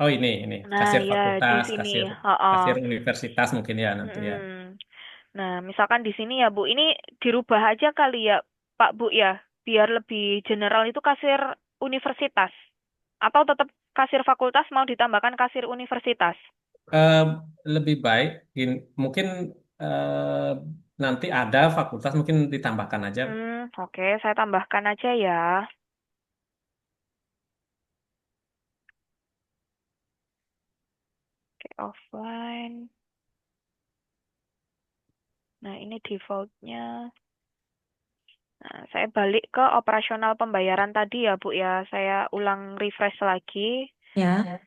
Speaker 3: Oh ini
Speaker 1: Nah
Speaker 3: kasir
Speaker 1: ya di
Speaker 3: fakultas,
Speaker 1: sini.
Speaker 3: kasir
Speaker 1: Oh.
Speaker 3: kasir universitas mungkin ya nanti ya.
Speaker 1: Nah, misalkan di sini ya Bu, ini dirubah aja kali ya Pak Bu ya, biar lebih general itu kasir universitas. Atau tetap kasir fakultas mau ditambahkan kasir universitas?
Speaker 3: Eh, Lebih baik mungkin eh, nanti ada fakultas mungkin ditambahkan aja.
Speaker 1: Oke, saya tambahkan aja ya. Oke, offline. Nah, ini defaultnya. Nah, saya balik ke operasional pembayaran tadi ya, Bu ya. Saya ulang refresh lagi.
Speaker 4: Ya,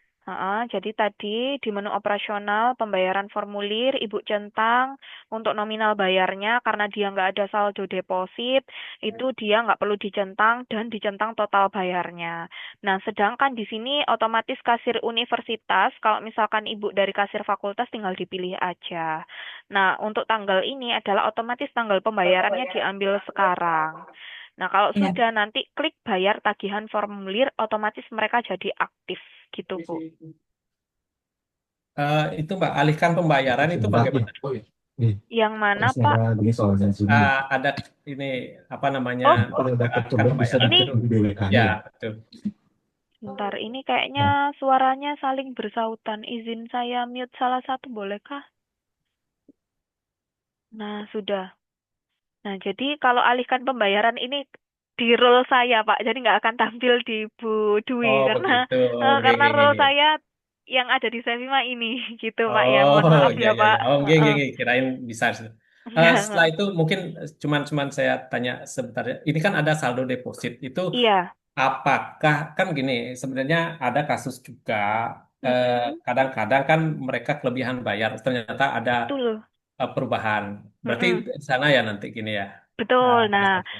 Speaker 1: Jadi tadi di menu operasional pembayaran formulir Ibu centang untuk nominal bayarnya karena dia nggak ada saldo deposit itu dia nggak perlu dicentang dan dicentang total bayarnya. Nah, sedangkan di sini otomatis kasir universitas kalau misalkan Ibu dari kasir fakultas tinggal dipilih aja. Nah, untuk tanggal ini adalah otomatis tanggal pembayarannya diambil sekarang. Nah, kalau
Speaker 4: ya.
Speaker 1: sudah nanti klik bayar tagihan formulir, otomatis mereka jadi aktif gitu, Bu.
Speaker 3: Itu Mbak, alihkan pembayaran itu bagaimana?
Speaker 1: Yang mana, Pak?
Speaker 3: Ada ini apa namanya,
Speaker 1: Oh,
Speaker 3: alihkan pembayaran
Speaker 1: ini
Speaker 3: itu? Ya, betul.
Speaker 1: bentar, ini kayaknya suaranya saling bersautan. Izin saya mute salah satu, bolehkah? Nah, sudah. Nah, jadi kalau alihkan pembayaran ini di role saya, Pak. Jadi nggak akan tampil di Bu Dwi
Speaker 3: Oh
Speaker 1: karena
Speaker 3: begitu.
Speaker 1: karena role
Speaker 3: Gini.
Speaker 1: saya yang ada di Sevima ini gitu Pak ya.
Speaker 3: Oh,
Speaker 1: Mohon maaf
Speaker 3: ya,
Speaker 1: ya
Speaker 3: ya,
Speaker 1: Pak.
Speaker 3: ya. Oh, nggih,
Speaker 1: Heeh.
Speaker 3: nggih, nggih. Kirain bisa.
Speaker 1: Enggak,
Speaker 3: Setelah
Speaker 1: enggak.
Speaker 3: itu mungkin cuman saya tanya sebentar ya. Ini kan ada saldo deposit. Itu
Speaker 1: Iya.
Speaker 3: apakah kan gini, sebenarnya ada kasus juga
Speaker 1: Mm-mm.
Speaker 3: kadang-kadang kan mereka kelebihan bayar, ternyata ada
Speaker 1: Betul.
Speaker 3: perubahan. Berarti
Speaker 1: Mm-mm.
Speaker 3: di sana ya nanti gini ya.
Speaker 1: Betul. Nah,
Speaker 3: Transaksi.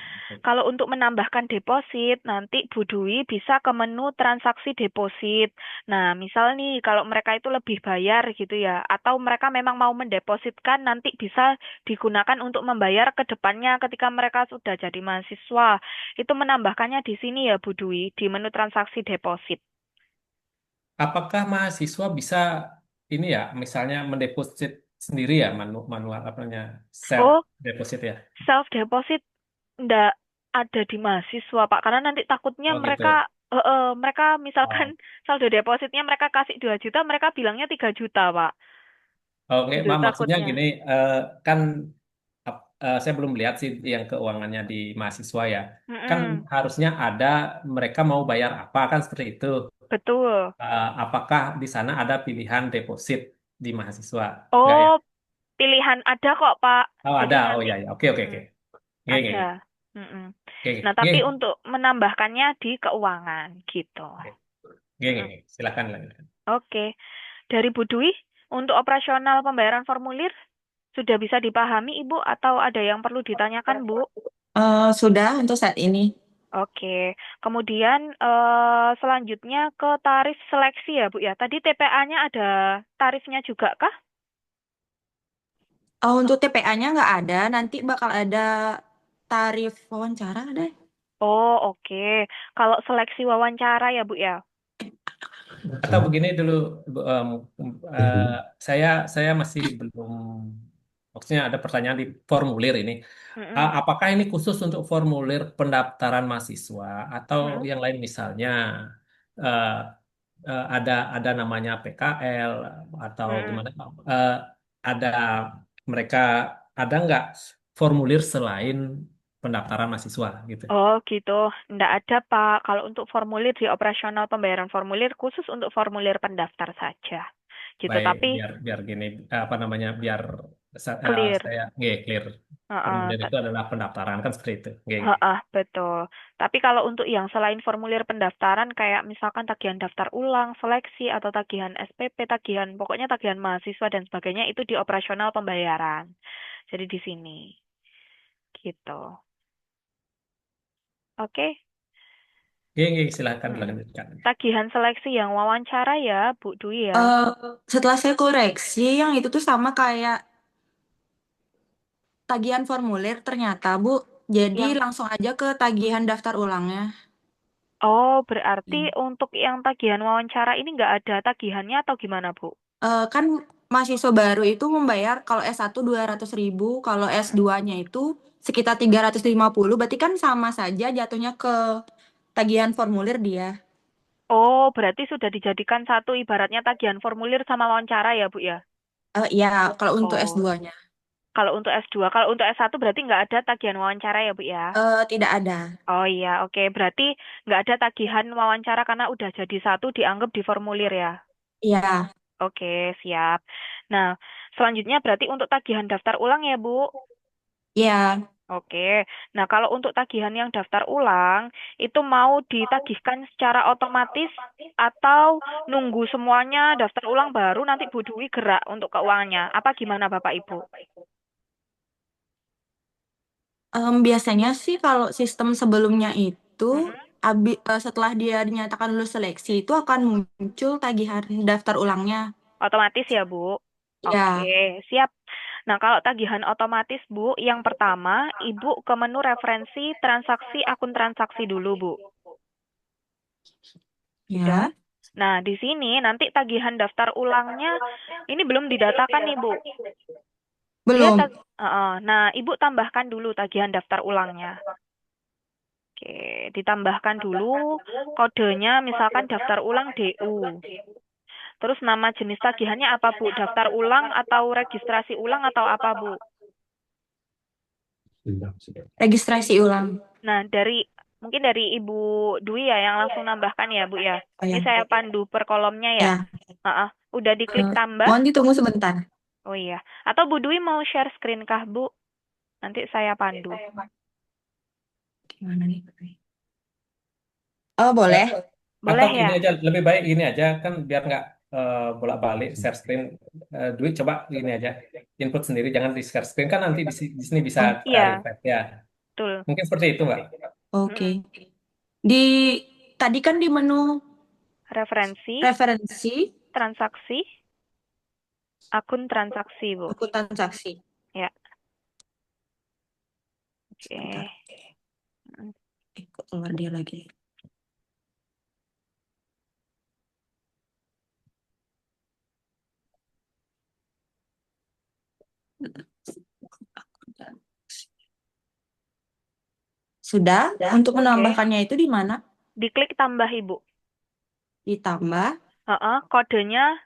Speaker 1: kalau untuk menambahkan deposit, nanti Bu Dwi bisa ke menu transaksi deposit. Nah, misal nih, kalau mereka itu lebih bayar gitu ya, atau mereka memang mau mendepositkan, nanti bisa digunakan untuk membayar ke depannya ketika mereka sudah jadi mahasiswa. Itu menambahkannya di sini ya, Bu Dwi, di menu transaksi deposit.
Speaker 3: Apakah mahasiswa bisa ini ya, misalnya mendeposit sendiri ya, manual apa namanya, self
Speaker 1: Oh,
Speaker 3: deposit ya?
Speaker 1: self deposit ndak ada di mahasiswa, Pak, karena nanti takutnya
Speaker 3: Oh gitu.
Speaker 1: mereka misalkan
Speaker 3: Oh,
Speaker 1: saldo depositnya mereka kasih 2 juta, mereka bilangnya 3 juta, Pak.
Speaker 3: oke,
Speaker 1: Itu
Speaker 3: maksudnya
Speaker 1: takutnya.
Speaker 3: gini, kan saya belum lihat sih yang keuangannya di mahasiswa ya. Kan
Speaker 1: Mm-mm,
Speaker 3: harusnya ada mereka mau bayar apa kan seperti itu.
Speaker 1: betul.
Speaker 3: Apakah di sana ada pilihan deposit di mahasiswa? Enggak ya?
Speaker 1: Oh, pilihan ada kok, Pak.
Speaker 3: Oh
Speaker 1: Jadi
Speaker 3: ada, oh
Speaker 1: nanti
Speaker 3: ya, ya. Oke, oke,
Speaker 1: mm,
Speaker 3: oke. Oke, oke,
Speaker 1: ada. Mm-mm.
Speaker 3: oke,
Speaker 1: Nah,
Speaker 3: oke,
Speaker 1: tapi untuk menambahkannya di keuangan gitu.
Speaker 3: oke, oke,
Speaker 1: Mm-mm.
Speaker 3: oke. Silakan lanjutkan.
Speaker 1: Oke. Dari Bu Dwi, untuk operasional pembayaran formulir sudah bisa dipahami, Ibu, atau ada yang perlu ditanyakan, Bu?
Speaker 4: Sudah untuk saat ini.
Speaker 1: Oke, kemudian selanjutnya ke tarif seleksi ya Bu ya. Tadi TPA-nya ada tarifnya juga kah?
Speaker 4: Untuk TPA-nya nggak ada, nanti bakal ada tarif wawancara ada.
Speaker 1: Oh oke, kalau seleksi wawancara ya Bu ya.
Speaker 3: Atau begini dulu, Bu, eh, saya masih belum, maksudnya ada pertanyaan di formulir ini.
Speaker 1: Mm-mm,
Speaker 3: Apakah ini khusus untuk formulir pendaftaran mahasiswa atau
Speaker 1: mm-mm,
Speaker 3: yang lain misalnya eh, ada namanya PKL atau
Speaker 1: mm-mm.
Speaker 3: gimana? Eh, ada mereka ada nggak formulir selain pendaftaran mahasiswa gitu?
Speaker 1: Oh gitu, nggak ada Pak. Kalau untuk formulir di operasional pembayaran formulir khusus untuk formulir pendaftar saja. Gitu,
Speaker 3: Baik,
Speaker 1: tapi
Speaker 3: biar biar gini apa namanya, biar
Speaker 1: clear.
Speaker 3: saya nggak clear,
Speaker 1: Heeh,
Speaker 3: formulir itu adalah pendaftaran kan seperti itu. Nggih, nggih.
Speaker 1: heeh, betul. Tapi kalau untuk yang selain formulir pendaftaran kayak misalkan tagihan daftar ulang, seleksi atau tagihan SPP, tagihan pokoknya tagihan mahasiswa dan sebagainya itu di operasional pembayaran. Jadi di sini gitu. Oke.
Speaker 3: Nggih, nggih, silakan
Speaker 1: Mm-mm.
Speaker 3: dilanjutkan.
Speaker 1: Tagihan seleksi yang wawancara ya, Bu Dwi ya.
Speaker 4: Eh, Setelah saya koreksi, yang itu tuh sama kayak tagihan formulir ternyata, Bu. Jadi
Speaker 1: Yang
Speaker 4: langsung aja ke tagihan daftar ulangnya.
Speaker 1: oh berarti untuk yang tagihan wawancara ini nggak ada tagihannya atau gimana, Bu?
Speaker 4: Kan mahasiswa baru itu membayar kalau S1 200.000, kalau S2-nya itu sekitar 350, berarti kan sama saja jatuhnya ke tagihan formulir dia.
Speaker 1: Oh, berarti sudah dijadikan satu ibaratnya tagihan formulir sama wawancara ya, Bu ya.
Speaker 4: Ya, kalau untuk
Speaker 1: Oh,
Speaker 4: S2-nya.
Speaker 1: kalau untuk S2, kalau untuk S1 berarti nggak ada tagihan wawancara ya, Bu ya?
Speaker 4: Tidak ada.
Speaker 1: Oh iya, oke. Berarti nggak ada tagihan wawancara karena udah jadi satu dianggap di formulir ya.
Speaker 4: Iya,
Speaker 1: Oke, siap. Nah, selanjutnya berarti untuk tagihan daftar ulang ya, Bu.
Speaker 4: iya.
Speaker 1: Oke. Nah, kalau untuk tagihan yang daftar ulang, itu mau ditagihkan secara otomatis atau nunggu semuanya daftar ulang baru nanti Bu Dwi gerak untuk keuangannya? Apa gimana Bapak Ibu?
Speaker 4: Biasanya sih kalau sistem sebelumnya itu,
Speaker 1: Mm-mm.
Speaker 4: setelah dia dinyatakan lulus seleksi, itu akan muncul tagihan daftar ulangnya.
Speaker 1: Otomatis ya, Bu. Oke,
Speaker 4: Ya,
Speaker 1: siap. Nah, kalau tagihan otomatis, Bu, yang pertama, Ibu ke menu referensi transaksi akun transaksi dulu, Bu. Sudah?
Speaker 4: ya.
Speaker 1: Nah, di sini nanti tagihan daftar ulangnya ini belum didatakan nih, Bu. Dia
Speaker 4: Belum.
Speaker 1: nah, Ibu tambahkan dulu tagihan daftar ulangnya. Oke, ditambahkan dulu kodenya misalkan daftar ulang DU. Terus nama jenis tagihannya apa, Bu? Daftar ulang atau registrasi ulang atau apa, Bu?
Speaker 4: Registrasi ulang.
Speaker 1: Nah, mungkin dari Ibu Dwi ya yang langsung nambahkan ya, Bu ya.
Speaker 4: Oh
Speaker 1: Ini
Speaker 4: ya,
Speaker 1: saya pandu per kolomnya ya.
Speaker 4: ya.
Speaker 1: Udah diklik tambah?
Speaker 4: Mohon ditunggu sebentar.
Speaker 1: Oh iya. Atau Bu Dwi mau share screen kah, Bu? Nanti saya pandu.
Speaker 4: Gimana nih? Oh, boleh.
Speaker 1: Boleh
Speaker 3: Atau
Speaker 1: ya?
Speaker 3: ini aja, lebih baik ini aja kan biar nggak bolak-balik share screen. Dwi coba ini aja, input sendiri, jangan di share screen kan nanti di sini bisa
Speaker 4: Oh,
Speaker 3: kita
Speaker 1: Iya,
Speaker 3: refresh ya.
Speaker 1: betul.
Speaker 3: Mungkin seperti itu, Mbak.
Speaker 4: oke.
Speaker 1: Mm-mm.
Speaker 4: Di tadi kan di menu
Speaker 1: Referensi,
Speaker 4: referensi
Speaker 1: transaksi, akun transaksi, Bu.
Speaker 4: akun transaksi.
Speaker 1: Ya,
Speaker 4: Sebentar.
Speaker 1: oke. Mm.
Speaker 4: Kok keluar dia lagi? Sudah? Untuk
Speaker 1: Oke.
Speaker 4: menambahkannya itu di mana?
Speaker 1: Diklik tambah, Ibu.
Speaker 4: Ditambah.
Speaker 1: Kodenya,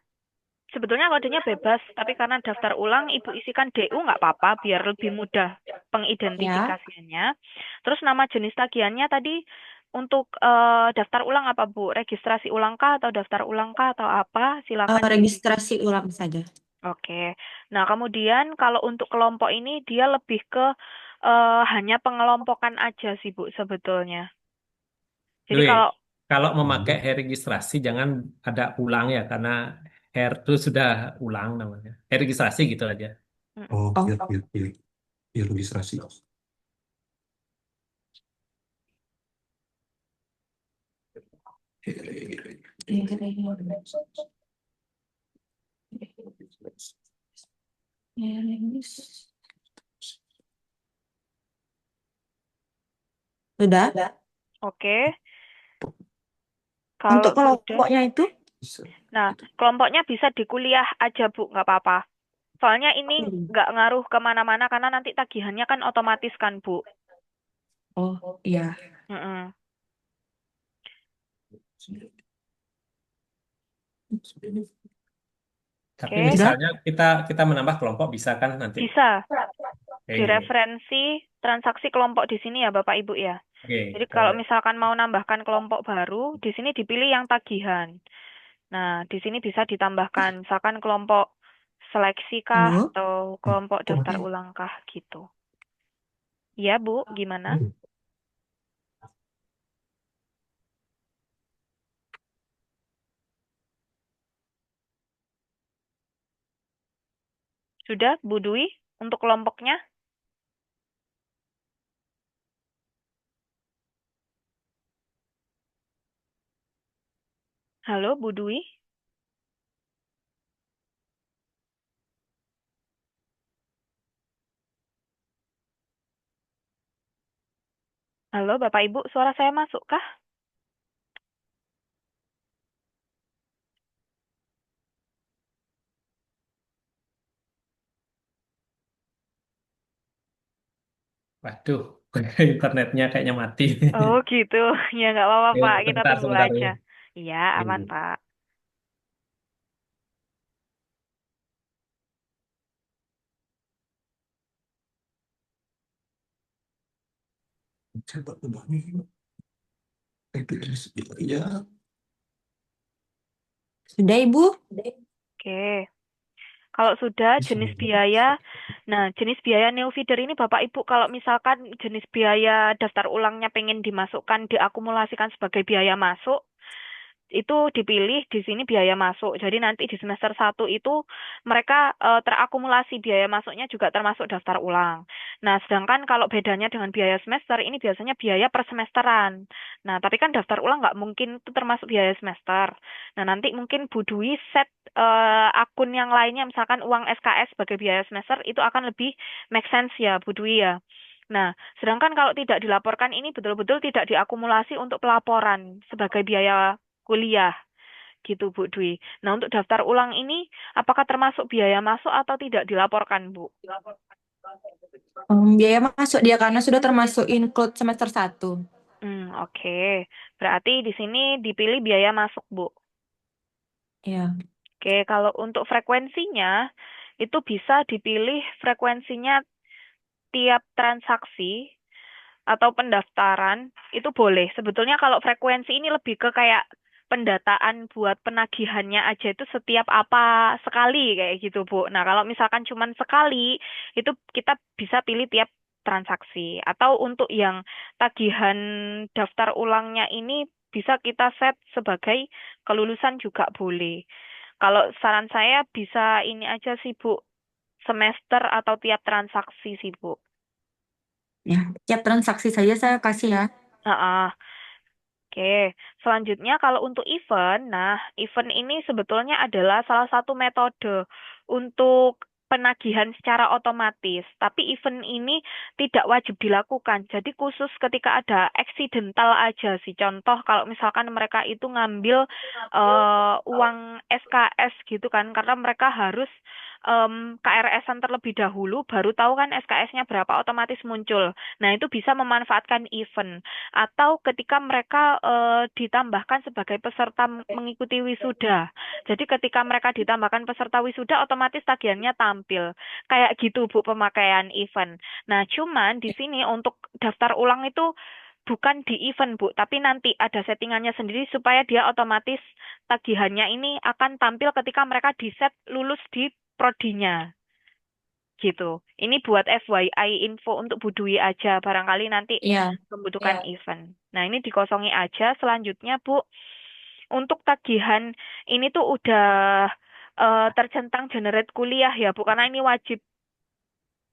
Speaker 1: sebetulnya kodenya bebas, tapi karena daftar ulang, Ibu isikan DU nggak apa-apa, biar lebih mudah
Speaker 4: Ya.
Speaker 1: pengidentifikasiannya. Terus nama jenis tagihannya tadi untuk daftar ulang apa, Bu? Registrasi ulang kah atau daftar ulang kah atau apa? Silakan diisi.
Speaker 4: Registrasi ulang saja.
Speaker 1: Oke. Nah, kemudian kalau untuk kelompok ini dia lebih ke hanya pengelompokan aja sih, Bu, sebetulnya. Jadi
Speaker 3: Dwi,
Speaker 1: kalau
Speaker 3: kalau memakai registrasi jangan ada ulang ya, karena itu sudah ulang namanya. Registrasi gitu aja.
Speaker 2: Oh,
Speaker 4: Oh,
Speaker 2: biar registrasi.
Speaker 4: sudah.
Speaker 1: oke,
Speaker 4: Untuk
Speaker 1: kalau sudah,
Speaker 4: kelompoknya itu?
Speaker 1: nah kelompoknya bisa di kuliah aja, Bu, nggak apa-apa. Soalnya ini nggak ngaruh kemana-mana karena nanti tagihannya kan otomatis kan, Bu.
Speaker 4: Oh, iya.
Speaker 1: Mm-mm.
Speaker 3: Tapi
Speaker 1: Oke,
Speaker 3: misalnya kita menambah kelompok bisa kan nanti.
Speaker 1: bisa di
Speaker 3: Oke,
Speaker 1: referensi transaksi kelompok di sini ya, Bapak Ibu ya.
Speaker 3: oke,
Speaker 1: Jadi kalau
Speaker 3: boleh.
Speaker 1: misalkan mau nambahkan kelompok baru, di sini dipilih yang tagihan. Nah, di sini bisa ditambahkan misalkan kelompok seleksi kah
Speaker 4: Halo?
Speaker 1: atau kelompok daftar ulang kah gitu. Iya, Bu, gimana? Sudah, Bu Dwi, untuk kelompoknya? Halo, Bu Dwi? Halo, Bapak Ibu, suara saya masuk kah?
Speaker 3: Waduh, internetnya kayaknya mati.
Speaker 1: Oh, gitu. Ya, nggak apa-apa,
Speaker 3: Ya,
Speaker 1: Pak. Kita
Speaker 3: sebentar,
Speaker 1: tunggu
Speaker 3: sebentar.
Speaker 1: aja. Iya, aman,
Speaker 3: Ini.
Speaker 1: Pak.
Speaker 2: Coba ulangi. Ya.
Speaker 4: Sudah, Ibu?
Speaker 1: Oke. Kalau sudah jenis biaya, nah jenis biaya new feeder ini Bapak Ibu kalau misalkan jenis biaya daftar ulangnya pengen dimasukkan, diakumulasikan sebagai biaya masuk, itu dipilih di sini biaya masuk. Jadi nanti di semester 1 itu mereka terakumulasi biaya masuknya juga termasuk daftar ulang. Nah, sedangkan kalau bedanya dengan biaya semester ini biasanya biaya per semesteran. Nah, tapi kan daftar ulang nggak mungkin itu termasuk biaya semester. Nah, nanti mungkin Bu Dwi set akun yang lainnya misalkan uang SKS sebagai biaya semester itu akan lebih make sense ya Bu Dwi ya. Nah, sedangkan kalau tidak dilaporkan ini betul-betul tidak diakumulasi untuk pelaporan sebagai biaya kuliah gitu Bu Dwi. Nah, untuk daftar ulang ini apakah termasuk biaya masuk atau tidak dilaporkan, Bu?
Speaker 4: Biaya masuk dia karena sudah termasuk include semester 1.
Speaker 1: Oke. Berarti di sini dipilih biaya masuk, Bu.
Speaker 4: Ya.
Speaker 1: Oke, kalau untuk frekuensinya itu bisa dipilih frekuensinya tiap transaksi atau pendaftaran itu boleh. Sebetulnya kalau frekuensi ini lebih ke kayak pendataan buat penagihannya aja itu setiap apa sekali kayak gitu, Bu. Nah, kalau misalkan cuman sekali, itu kita bisa pilih tiap transaksi. Atau untuk yang tagihan daftar ulangnya ini bisa kita set sebagai kelulusan juga boleh. Kalau saran saya bisa ini aja sih, Bu, semester atau tiap transaksi sih, Bu.
Speaker 4: Ya, tiap transaksi saja saya kasih ya.
Speaker 1: Nah, oke, selanjutnya kalau untuk event, nah event ini sebetulnya adalah salah satu metode untuk penagihan secara otomatis. Tapi event ini tidak wajib dilakukan. Jadi khusus ketika ada accidental aja sih. Contoh kalau misalkan mereka itu ngambil uang SKS gitu kan, karena mereka harus KRS-an terlebih dahulu, baru tahu kan SKS-nya berapa otomatis muncul. Nah itu bisa memanfaatkan event atau ketika mereka ditambahkan sebagai peserta mengikuti wisuda. Jadi ketika mereka ditambahkan peserta wisuda, otomatis tagihannya tampil. Kayak gitu, Bu, pemakaian event. Nah, cuman di sini untuk daftar ulang itu bukan di event, Bu, tapi nanti ada settingannya sendiri supaya dia otomatis tagihannya ini akan tampil ketika mereka di-set lulus di prodinya. Gitu. Ini buat FYI info untuk Bu Dwi aja. Barangkali nanti
Speaker 4: Iya,
Speaker 1: membutuhkan event. Nah, ini dikosongi aja. Selanjutnya, Bu, untuk tagihan ini tuh udah tercentang generate kuliah ya, Bu, karena ini wajib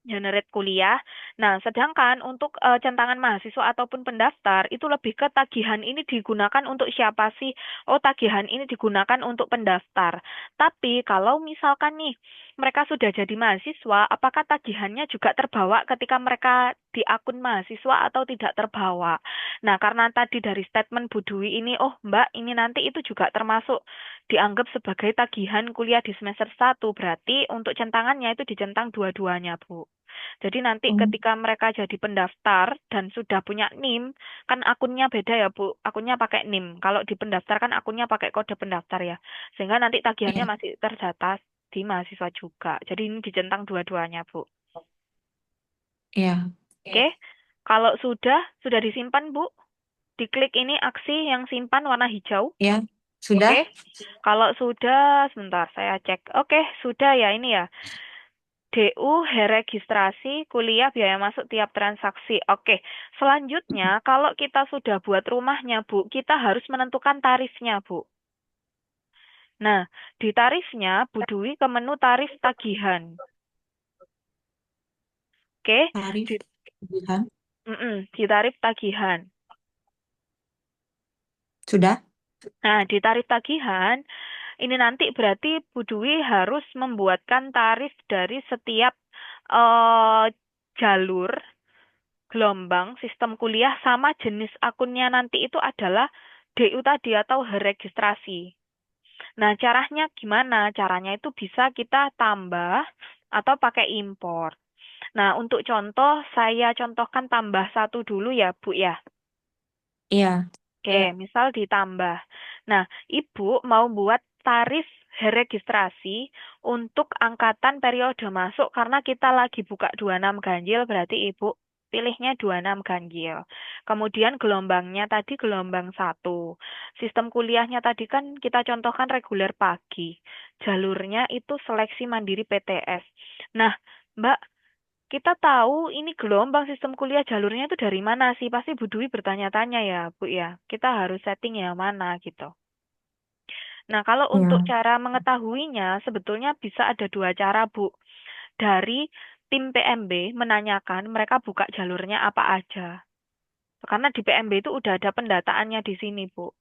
Speaker 1: generate kuliah. Nah, sedangkan untuk centangan mahasiswa ataupun pendaftar itu lebih ke tagihan ini digunakan untuk siapa sih? Oh, tagihan ini digunakan untuk pendaftar. Tapi kalau misalkan nih mereka sudah jadi mahasiswa, apakah tagihannya juga terbawa ketika mereka di akun mahasiswa atau tidak terbawa? Nah, karena tadi dari statement Bu Dwi ini, oh Mbak, ini nanti itu juga termasuk dianggap sebagai tagihan kuliah di semester 1. Berarti untuk centangannya itu dicentang dua-duanya, Bu. Jadi nanti
Speaker 4: Oh,
Speaker 1: ketika mereka jadi pendaftar dan sudah punya NIM, kan akunnya beda ya, Bu. Akunnya pakai NIM. Kalau di pendaftar kan akunnya pakai kode pendaftar ya. Sehingga nanti tagihannya
Speaker 4: iya,
Speaker 1: masih terdata di mahasiswa juga. Jadi ini dicentang dua-duanya, Bu.
Speaker 4: iya,
Speaker 1: Oke. Kalau sudah disimpan, Bu. Diklik ini aksi yang simpan warna hijau.
Speaker 4: iya. Sudah?
Speaker 1: Oke. Kalau sudah, sebentar saya cek. Oke, sudah ya ini ya. DU registrasi kuliah biaya masuk tiap transaksi. Oke, selanjutnya kalau kita sudah buat rumahnya, Bu, kita harus menentukan tarifnya, Bu. Nah, di tarifnya, Bu Dwi ke menu tarif tagihan. Oke,
Speaker 4: Tarif
Speaker 1: di,
Speaker 4: tagihan.
Speaker 1: di tarif tagihan.
Speaker 4: Sudah?
Speaker 1: Nah, di tarif tagihan, ini nanti berarti Bu Dwi harus membuatkan tarif dari setiap eh, jalur gelombang sistem kuliah sama jenis akunnya nanti itu adalah DU tadi atau registrasi. Nah, caranya gimana? Caranya itu bisa kita tambah atau pakai impor. Nah, untuk contoh, saya contohkan tambah satu dulu ya, Bu ya.
Speaker 4: Iya,
Speaker 1: Oke, misal ditambah. Nah, Ibu mau buat tarif registrasi untuk angkatan periode masuk karena kita lagi buka 26 ganjil, berarti Ibu pilihnya 26 ganjil. Kemudian gelombangnya tadi gelombang 1. Sistem kuliahnya tadi kan kita contohkan reguler pagi. Jalurnya itu seleksi mandiri PTS. Nah, Mbak, kita tahu ini gelombang sistem kuliah jalurnya itu dari mana sih? Pasti Bu Dwi bertanya-tanya ya, Bu ya. Kita harus setting yang mana gitu. Nah, kalau untuk
Speaker 4: iya.
Speaker 1: cara mengetahuinya, sebetulnya bisa ada dua cara, Bu. Dari tim PMB menanyakan mereka buka jalurnya apa aja. Karena di PMB itu udah ada pendataannya di sini, Bu.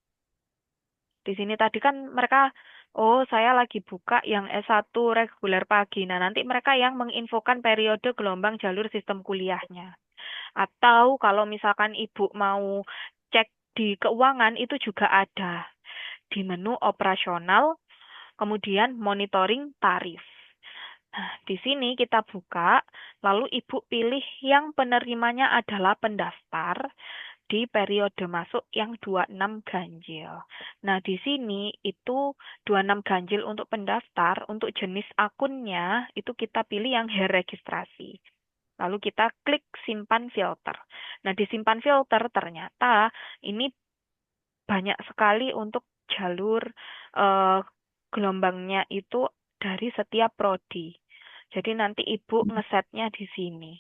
Speaker 1: Di sini tadi kan mereka, oh saya lagi buka yang S1 reguler pagi. Nah, nanti mereka yang menginfokan periode gelombang jalur sistem kuliahnya. Atau kalau misalkan Ibu mau cek di keuangan itu juga ada di menu operasional, kemudian monitoring tarif. Nah, di sini kita buka, lalu Ibu pilih yang penerimanya adalah pendaftar di periode masuk yang 26 ganjil. Nah, di sini itu 26 ganjil untuk pendaftar, untuk jenis akunnya itu kita pilih yang registrasi. Lalu kita klik simpan filter. Nah, di simpan filter ternyata ini banyak sekali untuk jalur eh, gelombangnya itu dari setiap prodi. Jadi nanti Ibu ngesetnya di sini.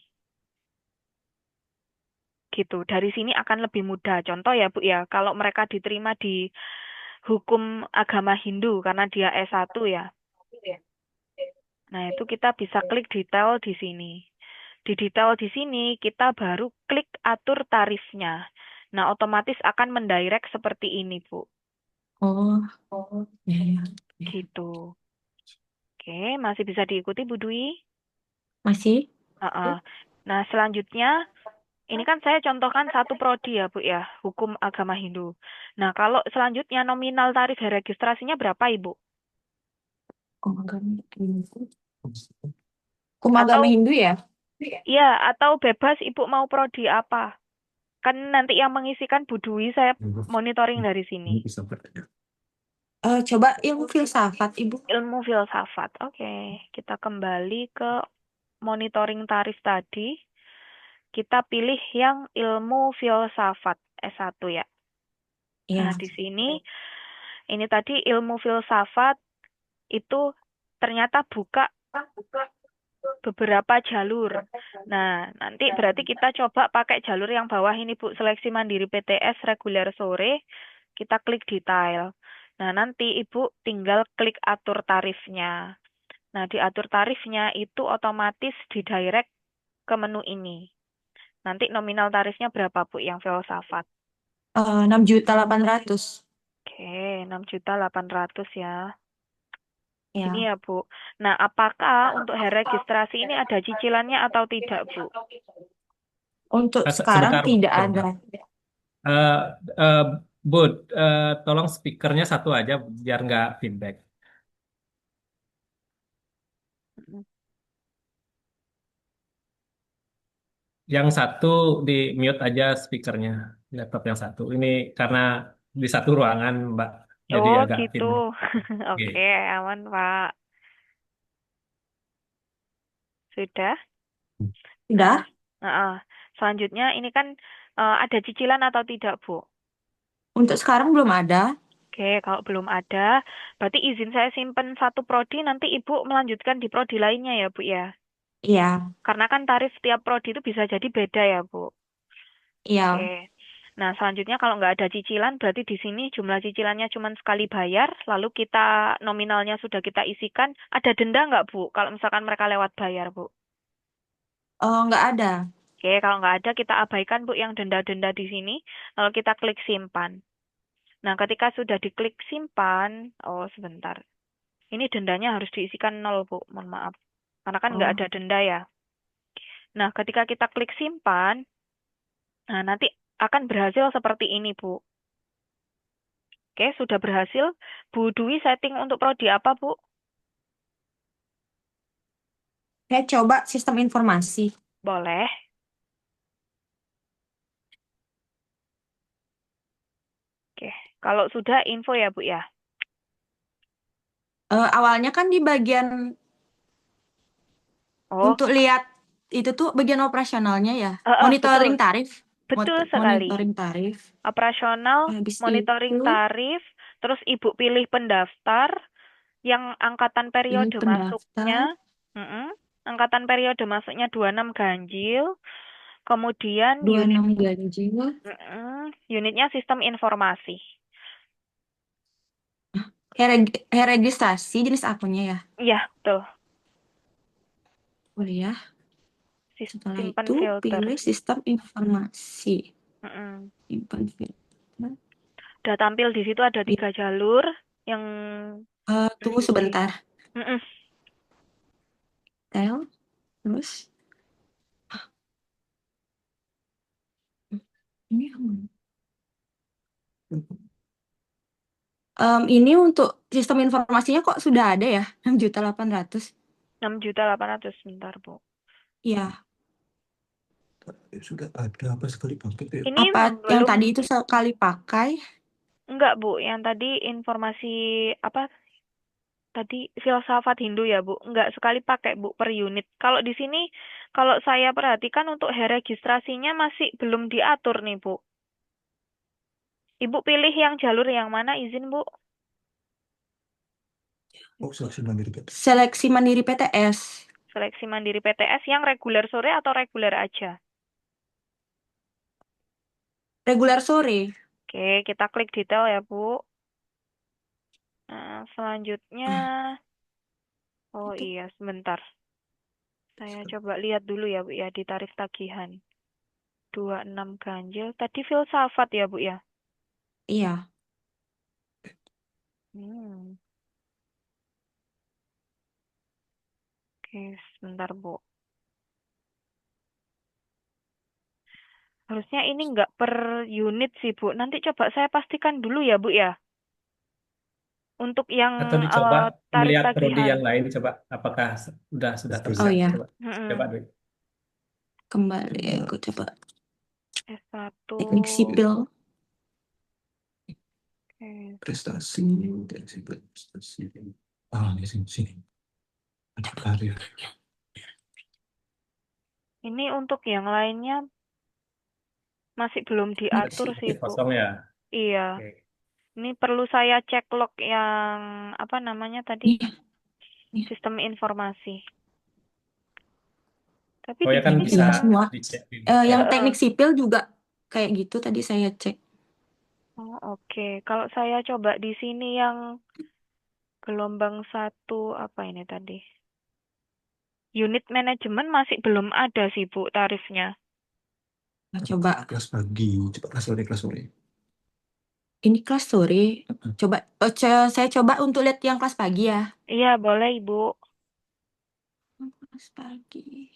Speaker 1: Gitu. Dari sini akan lebih mudah. Contoh ya Bu ya, kalau mereka diterima di hukum agama Hindu karena dia S1 ya. Nah, itu kita bisa klik detail di sini. Di detail di sini kita baru klik atur tarifnya. Nah, otomatis akan mendirect seperti ini, Bu.
Speaker 4: Oh, ya, ya.
Speaker 1: Gitu. Oke, masih bisa diikuti Bu Dwi?
Speaker 4: Masih?
Speaker 1: Heeh. Nah, selanjutnya ini kan saya contohkan satu prodi ya, Bu ya, hukum agama Hindu. Nah, kalau selanjutnya nominal tarif registrasinya berapa, Ibu?
Speaker 4: Hukum agama Hindu. Hukum agama
Speaker 1: Atau
Speaker 4: Hindu ya?
Speaker 1: iya, atau bebas Ibu mau prodi apa? Kan nanti yang mengisikan Bu Dwi saya monitoring dari sini.
Speaker 4: Coba ilmu filsafat, Ibu.
Speaker 1: Ilmu filsafat. Oke, kita kembali ke monitoring tarif tadi. Kita pilih yang ilmu filsafat S1 ya. Nah,
Speaker 4: Iya.
Speaker 1: di sini ini tadi ilmu filsafat itu ternyata buka beberapa jalur. Nah, nanti berarti kita coba pakai jalur yang bawah ini, Bu. Seleksi mandiri PTS reguler sore. Kita klik detail. Nah, nanti Ibu tinggal klik atur tarifnya. Nah, di atur tarifnya itu otomatis didirect ke menu ini. Nanti nominal tarifnya berapa, Bu, yang filsafat?
Speaker 4: 6.800.000.
Speaker 1: Oke, 6.800.000 ya.
Speaker 4: Ya.
Speaker 1: Ini ya, Bu. Nah, apakah untuk registrasi ini ada cicilannya atau tidak, Bu?
Speaker 4: Untuk sekarang
Speaker 3: Sebentar,
Speaker 4: tidak
Speaker 3: sebentar.
Speaker 4: ada.
Speaker 3: Eh, eh, Bud, tolong speakernya satu aja biar nggak feedback.
Speaker 1: Mm.
Speaker 3: Yang satu di mute aja speakernya, laptop yang satu. Ini karena di satu ruangan, Mbak, jadi
Speaker 1: Oh,
Speaker 3: agak
Speaker 1: gitu.
Speaker 3: feedback. Oke.
Speaker 1: Oke, aman, Pak. Sudah? Nah,
Speaker 4: Sudah.
Speaker 1: selanjutnya ini kan ada cicilan atau tidak, Bu?
Speaker 4: Untuk sekarang belum ada.
Speaker 1: Oke, kalau belum ada, berarti izin saya simpen satu prodi, nanti Ibu melanjutkan di prodi lainnya ya, Bu ya.
Speaker 4: Iya.
Speaker 1: Karena kan tarif tiap prodi itu bisa jadi beda ya, Bu.
Speaker 4: Iya.
Speaker 1: Oke. Nah, selanjutnya kalau nggak ada cicilan, berarti di sini jumlah cicilannya cuma sekali bayar, lalu kita nominalnya sudah kita isikan. Ada denda nggak, Bu? Kalau misalkan mereka lewat bayar, Bu.
Speaker 4: Nggak ada.
Speaker 1: Oke, kalau nggak ada, kita abaikan, Bu, yang denda-denda di sini. Lalu kita klik simpan. Nah, ketika sudah diklik simpan, oh sebentar. Ini dendanya harus diisikan 0, Bu. Mohon maaf. Karena kan nggak
Speaker 4: Oh,
Speaker 1: ada denda ya. Nah, ketika kita klik simpan, nah nanti akan berhasil seperti ini, Bu. Oke, sudah berhasil. Bu Dwi setting untuk prodi apa, Bu?
Speaker 4: saya coba sistem informasi.
Speaker 1: Boleh. Oke, kalau sudah info ya, Bu ya.
Speaker 4: Awalnya kan di bagian
Speaker 1: Oh,
Speaker 4: untuk lihat itu tuh bagian operasionalnya ya.
Speaker 1: betul.
Speaker 4: Monitoring tarif.
Speaker 1: Betul sekali.
Speaker 4: Monitoring tarif.
Speaker 1: Operasional,
Speaker 4: Habis
Speaker 1: monitoring
Speaker 4: itu
Speaker 1: tarif, terus Ibu pilih pendaftar yang angkatan
Speaker 4: pilih
Speaker 1: periode masuknya.
Speaker 4: pendaftar.
Speaker 1: Angkatan periode masuknya 26 ganjil. Kemudian
Speaker 4: 26 ganjil.
Speaker 1: unitnya sistem informasi.
Speaker 4: Registrasi jenis akunnya ya.
Speaker 1: Iya, betul.
Speaker 4: Boleh ya. Setelah
Speaker 1: Simpan
Speaker 4: itu
Speaker 1: filter.
Speaker 4: pilih sistem informasi.
Speaker 1: Mm-mm.
Speaker 4: Simpan filter.
Speaker 1: Udah tampil di situ ada 3 jalur yang
Speaker 4: Tunggu sebentar.
Speaker 1: Mm-mm.
Speaker 4: Tel. Terus. Ini yang mana? Ini untuk sistem informasinya kok sudah ada ya? 6.800.000.
Speaker 1: 6.800.000 sebentar, Bu.
Speaker 4: Iya.
Speaker 2: Sudah ada apa sekali paket ya?
Speaker 1: Ini
Speaker 4: Apa yang
Speaker 1: belum
Speaker 4: tadi itu sekali pakai?
Speaker 1: enggak, Bu. Yang tadi informasi apa tadi filsafat Hindu ya, Bu. Enggak sekali pakai, Bu, per unit. Kalau di sini kalau saya perhatikan untuk registrasinya masih belum diatur nih, Bu. Ibu pilih yang jalur yang mana, izin Bu?
Speaker 2: Oh, seleksi mandiri PTS.
Speaker 4: Seleksi mandiri PTS.
Speaker 1: Seleksi mandiri PTS yang reguler sore atau reguler aja?
Speaker 4: Reguler sore.
Speaker 1: Oke, kita klik detail ya Bu. Nah, selanjutnya, oh
Speaker 4: Itu.
Speaker 1: iya, sebentar. Saya coba lihat dulu ya Bu ya di tarif tagihan. 26 ganjil. Tadi filsafat ya Bu ya?
Speaker 4: Iya.
Speaker 1: Hmm, oke, sebentar Bu. Harusnya ini nggak per unit sih Bu. Nanti coba saya pastikan dulu ya Bu ya. Untuk yang
Speaker 3: Atau dicoba
Speaker 1: tarif
Speaker 3: melihat prodi
Speaker 1: tagihan.
Speaker 3: yang lain, coba apakah sudah
Speaker 4: Oh
Speaker 3: tersiap.
Speaker 4: ya,
Speaker 3: Coba
Speaker 1: Mm-mm.
Speaker 3: Dwi.
Speaker 4: kembali aku coba.
Speaker 1: S1.
Speaker 4: Teknik sipil.
Speaker 1: Oke.
Speaker 2: Prestasi, prestasi. Ah, di sini, sini. Ada karir.
Speaker 1: Ini untuk yang lainnya masih belum diatur sih
Speaker 3: Masih
Speaker 1: Bu.
Speaker 3: kosong ya.
Speaker 1: Iya.
Speaker 3: Oke.
Speaker 1: Ini perlu saya cek log yang apa namanya tadi?
Speaker 4: Iya, iya.
Speaker 1: Sistem informasi. Tapi
Speaker 3: Oh
Speaker 1: di
Speaker 3: ya kan
Speaker 1: sini
Speaker 3: bisa
Speaker 4: Ini
Speaker 1: sistem.
Speaker 4: semua.
Speaker 3: dicek di
Speaker 4: Yang
Speaker 3: detail.
Speaker 4: teknik sipil juga kayak gitu tadi saya cek.
Speaker 1: Oh, oke. Kalau saya coba di sini yang gelombang satu apa ini tadi? Unit manajemen masih belum ada sih Bu tarifnya.
Speaker 4: Nah, coba.
Speaker 2: Kelas pagi, coba kelas sore, kelas sore.
Speaker 4: Ini kelas sore. Coba, saya coba untuk lihat yang kelas pagi ya.
Speaker 1: Iya, boleh Ibu.
Speaker 4: Kelas pagi.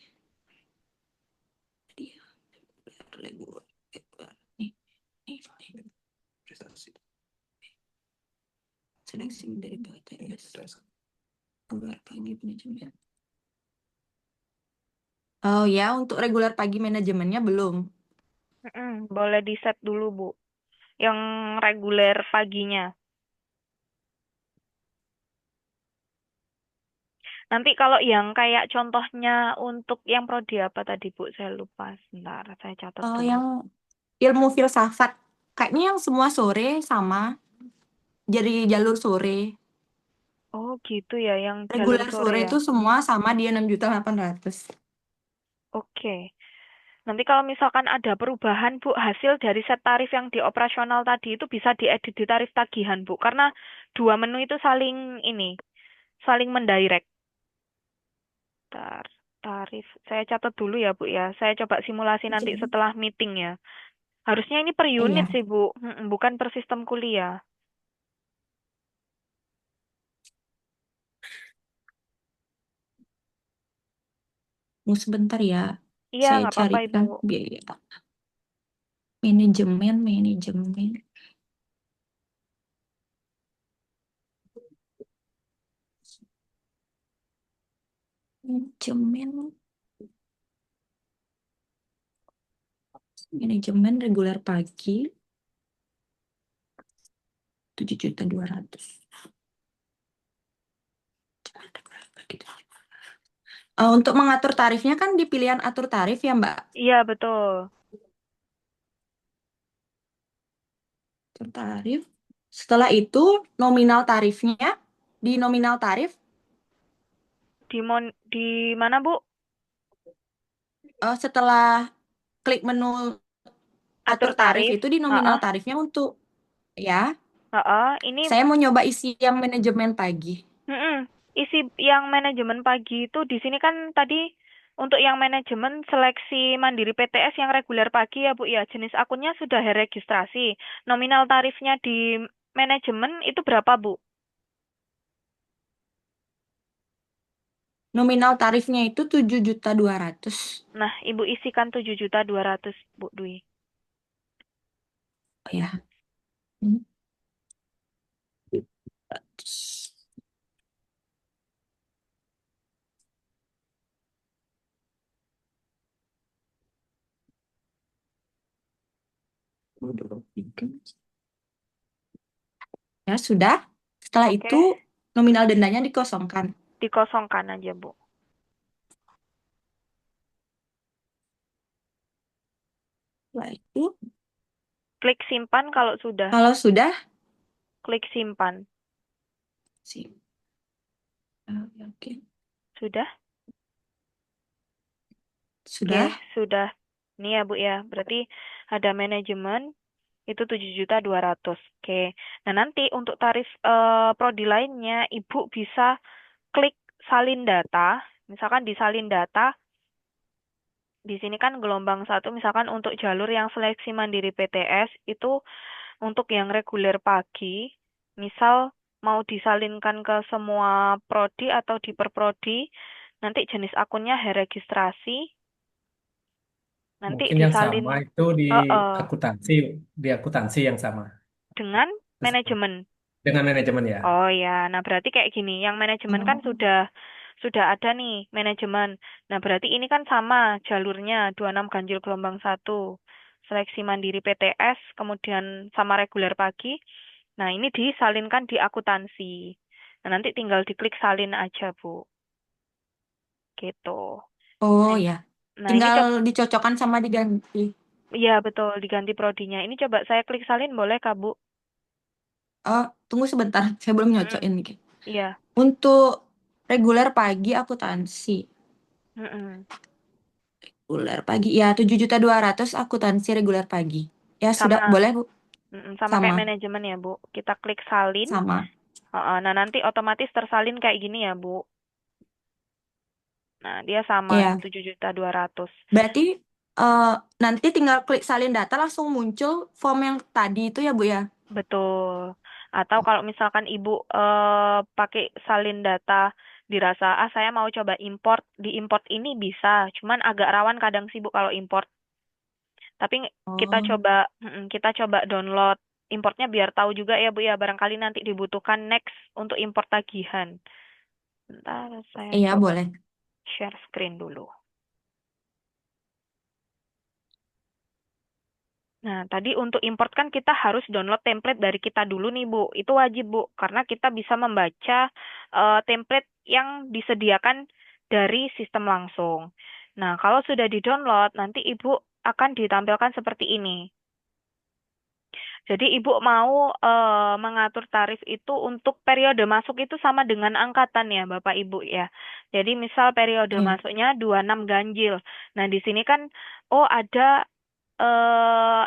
Speaker 4: Dia reguler. Nih, nih.
Speaker 2: Prestasi.
Speaker 4: Seleksi dari PTS. Reguler pagi manajemen. Oh ya, untuk reguler pagi manajemennya belum.
Speaker 1: Boleh di set dulu Bu. Yang reguler paginya. Nanti kalau yang kayak contohnya untuk yang prodi apa tadi Bu? Saya lupa. Sebentar, saya catat
Speaker 4: Oh,
Speaker 1: dulu.
Speaker 4: yang ilmu filsafat. Kayaknya yang semua sore sama. Jadi jalur sore.
Speaker 1: Oh gitu ya, yang jalur
Speaker 4: Reguler
Speaker 1: sore
Speaker 4: sore
Speaker 1: ya.
Speaker 4: itu semua sama di 6.800.000.
Speaker 1: Oke. Nanti kalau misalkan ada perubahan Bu, hasil dari set tarif yang di operasional tadi itu bisa diedit di tarif tagihan Bu. Karena dua menu itu saling mendirect. Tarif. Saya catat dulu ya Bu ya. Saya coba simulasi nanti
Speaker 4: Jadi,
Speaker 1: setelah meeting ya. Harusnya ini per unit
Speaker 4: iya.
Speaker 1: sih Bu, bukan per sistem kuliah.
Speaker 4: Tunggu sebentar ya.
Speaker 1: Iya,
Speaker 4: Saya
Speaker 1: nggak apa-apa Ibu.
Speaker 4: carikan biaya. Manajemen. Manajemen. Manajemen reguler pagi. 7.200.000. Untuk mengatur tarifnya kan di pilihan atur tarif ya Mbak.
Speaker 1: Iya, betul.
Speaker 4: Atur tarif. Setelah itu nominal tarifnya di nominal tarif
Speaker 1: Di mana Bu?
Speaker 4: setelah klik menu
Speaker 1: Atur
Speaker 4: atur tarif
Speaker 1: tarif.
Speaker 4: itu di nominal
Speaker 1: Heeh,
Speaker 4: tarifnya untuk ya.
Speaker 1: heeh. Ini
Speaker 4: Saya mau nyoba isi yang manajemen pagi.
Speaker 1: isi yang manajemen pagi itu di sini kan tadi untuk yang manajemen seleksi mandiri PTS yang reguler pagi ya Bu ya. Jenis akunnya sudah registrasi. Nominal tarifnya di manajemen itu berapa Bu?
Speaker 4: Nominal tarifnya itu 7.200.000.
Speaker 1: Nah, Ibu isikan 7.200.000 Bu Dwi.
Speaker 4: Oh ya. Hmm. Ya, sudah. Setelah
Speaker 1: Oke,
Speaker 4: itu nominal dendanya dikosongkan.
Speaker 1: dikosongkan aja Bu.
Speaker 4: Setelah itu
Speaker 1: Klik simpan kalau sudah.
Speaker 4: Kalau sudah,
Speaker 1: Klik simpan.
Speaker 4: sih. Oke,
Speaker 1: Sudah? Oke,
Speaker 4: sudah.
Speaker 1: sudah. Ini ya, Bu ya. Berarti ada manajemen itu 7.200.000. Oke. Nah, nanti untuk tarif prodi lainnya, Ibu bisa klik salin data. Misalkan di salin data, di sini kan gelombang 1, misalkan untuk jalur yang seleksi mandiri PTS, itu untuk yang reguler pagi, misal mau disalinkan ke semua prodi atau di per prodi, nanti jenis akunnya registrasi, nanti
Speaker 3: Mungkin yang
Speaker 1: disalin
Speaker 3: sama itu
Speaker 1: eh,
Speaker 3: akuntansi, di akuntansi yang sama
Speaker 1: dengan manajemen.
Speaker 3: dengan manajemen ya.
Speaker 1: Oh ya, nah berarti kayak gini, yang manajemen kan
Speaker 4: Oh.
Speaker 1: sudah ada nih manajemen. Nah berarti ini kan sama jalurnya 26 ganjil gelombang 1, seleksi mandiri PTS, kemudian sama reguler pagi. Nah ini disalinkan di akuntansi. Nah nanti tinggal diklik salin aja Bu, gitu.
Speaker 4: Oh
Speaker 1: Nah,
Speaker 4: ya,
Speaker 1: nah ini
Speaker 4: tinggal
Speaker 1: coba,
Speaker 4: dicocokkan sama diganti.
Speaker 1: iya betul diganti prodinya. Ini coba saya klik salin boleh Kak Bu?
Speaker 4: Oh, tunggu sebentar, saya belum
Speaker 1: Mm,
Speaker 4: nyocokin nih.
Speaker 1: iya.
Speaker 4: Untuk reguler pagi akuntansi.
Speaker 1: Mm-mm.
Speaker 4: Reguler pagi, ya 7.200.000 akuntansi reguler pagi. Ya sudah,
Speaker 1: Sama.
Speaker 4: boleh Bu?
Speaker 1: Sama kayak
Speaker 4: Sama,
Speaker 1: manajemen ya, Bu. Kita klik salin.
Speaker 4: sama.
Speaker 1: Nah, nanti otomatis tersalin kayak gini ya, Bu. Nah, dia sama
Speaker 4: Ya,
Speaker 1: 7.200.000.
Speaker 4: berarti eh, nanti tinggal klik salin data langsung muncul form yang tadi itu ya Bu ya?
Speaker 1: Betul. Atau kalau misalkan Ibu pakai salin data dirasa, saya mau coba import, di import ini bisa. Cuman agak rawan kadang sih, Bu, kalau import. Tapi
Speaker 4: Oh,
Speaker 1: kita coba download importnya biar tahu juga ya, Bu ya. Barangkali nanti dibutuhkan next untuk import tagihan. Bentar, saya
Speaker 4: iya
Speaker 1: coba
Speaker 4: boleh.
Speaker 1: share screen dulu. Nah, tadi untuk import kan kita harus download template dari kita dulu nih, Bu. Itu wajib, Bu, karena kita bisa membaca template yang disediakan dari sistem langsung. Nah, kalau sudah di-download, nanti Ibu akan ditampilkan seperti ini. Jadi Ibu mau mengatur tarif itu untuk periode masuk itu sama dengan angkatan ya, Bapak Ibu ya. Jadi misal periode
Speaker 4: Iya.
Speaker 1: masuknya 26 ganjil. Nah, di sini kan oh ada eh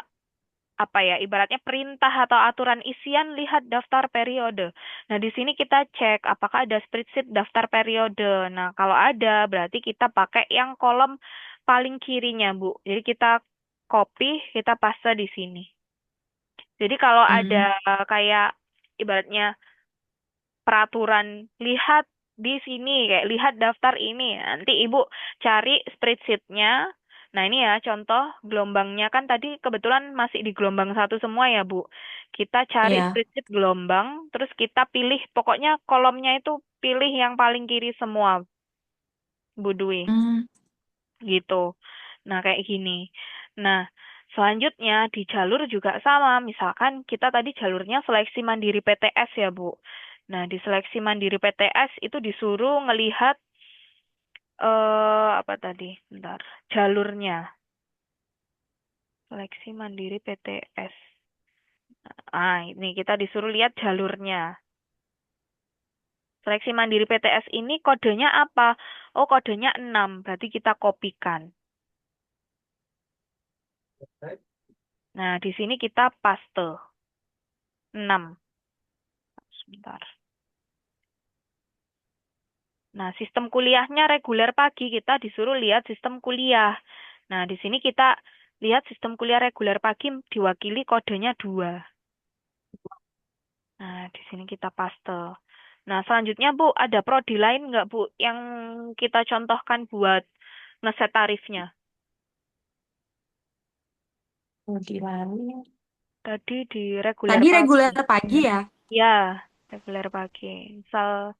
Speaker 1: apa ya, ibaratnya perintah atau aturan isian lihat daftar periode. Nah, di sini kita cek apakah ada spreadsheet daftar periode. Nah, kalau ada berarti kita pakai yang kolom paling kirinya, Bu. Jadi kita copy, kita paste di sini. Jadi kalau ada
Speaker 4: Hmm,
Speaker 1: kayak ibaratnya peraturan lihat di sini kayak lihat daftar ini, nanti Ibu cari spreadsheet-nya. Nah ini ya contoh gelombangnya kan tadi kebetulan masih di gelombang 1 semua ya Bu. Kita cari
Speaker 4: iya.
Speaker 1: spreadsheet gelombang, terus kita pilih pokoknya kolomnya itu pilih yang paling kiri semua Bu Dwi
Speaker 4: Hmm,
Speaker 1: gitu. Nah, kayak gini. Nah, selanjutnya di jalur juga sama. Misalkan kita tadi jalurnya seleksi mandiri PTS ya, Bu. Nah, di seleksi mandiri PTS itu disuruh ngelihat apa tadi? Bentar. Jalurnya. Seleksi mandiri PTS. Ah, ini kita disuruh lihat jalurnya. Seleksi mandiri PTS ini kodenya apa? Oh, kodenya 6. Berarti kita kopikan. Nah, di sini kita paste 6. Sebentar. Nah, sistem kuliahnya reguler pagi, kita disuruh lihat sistem kuliah. Nah, di sini kita lihat sistem kuliah reguler pagi diwakili kodenya 2. Nah, di sini kita paste. Nah, selanjutnya Bu, ada prodi lain nggak Bu yang kita contohkan buat ngeset tarifnya?
Speaker 4: Dilalu.
Speaker 1: Tadi di reguler
Speaker 4: Tadi
Speaker 1: pagi.
Speaker 4: reguler pagi ya?
Speaker 1: Ya, reguler pagi. Misal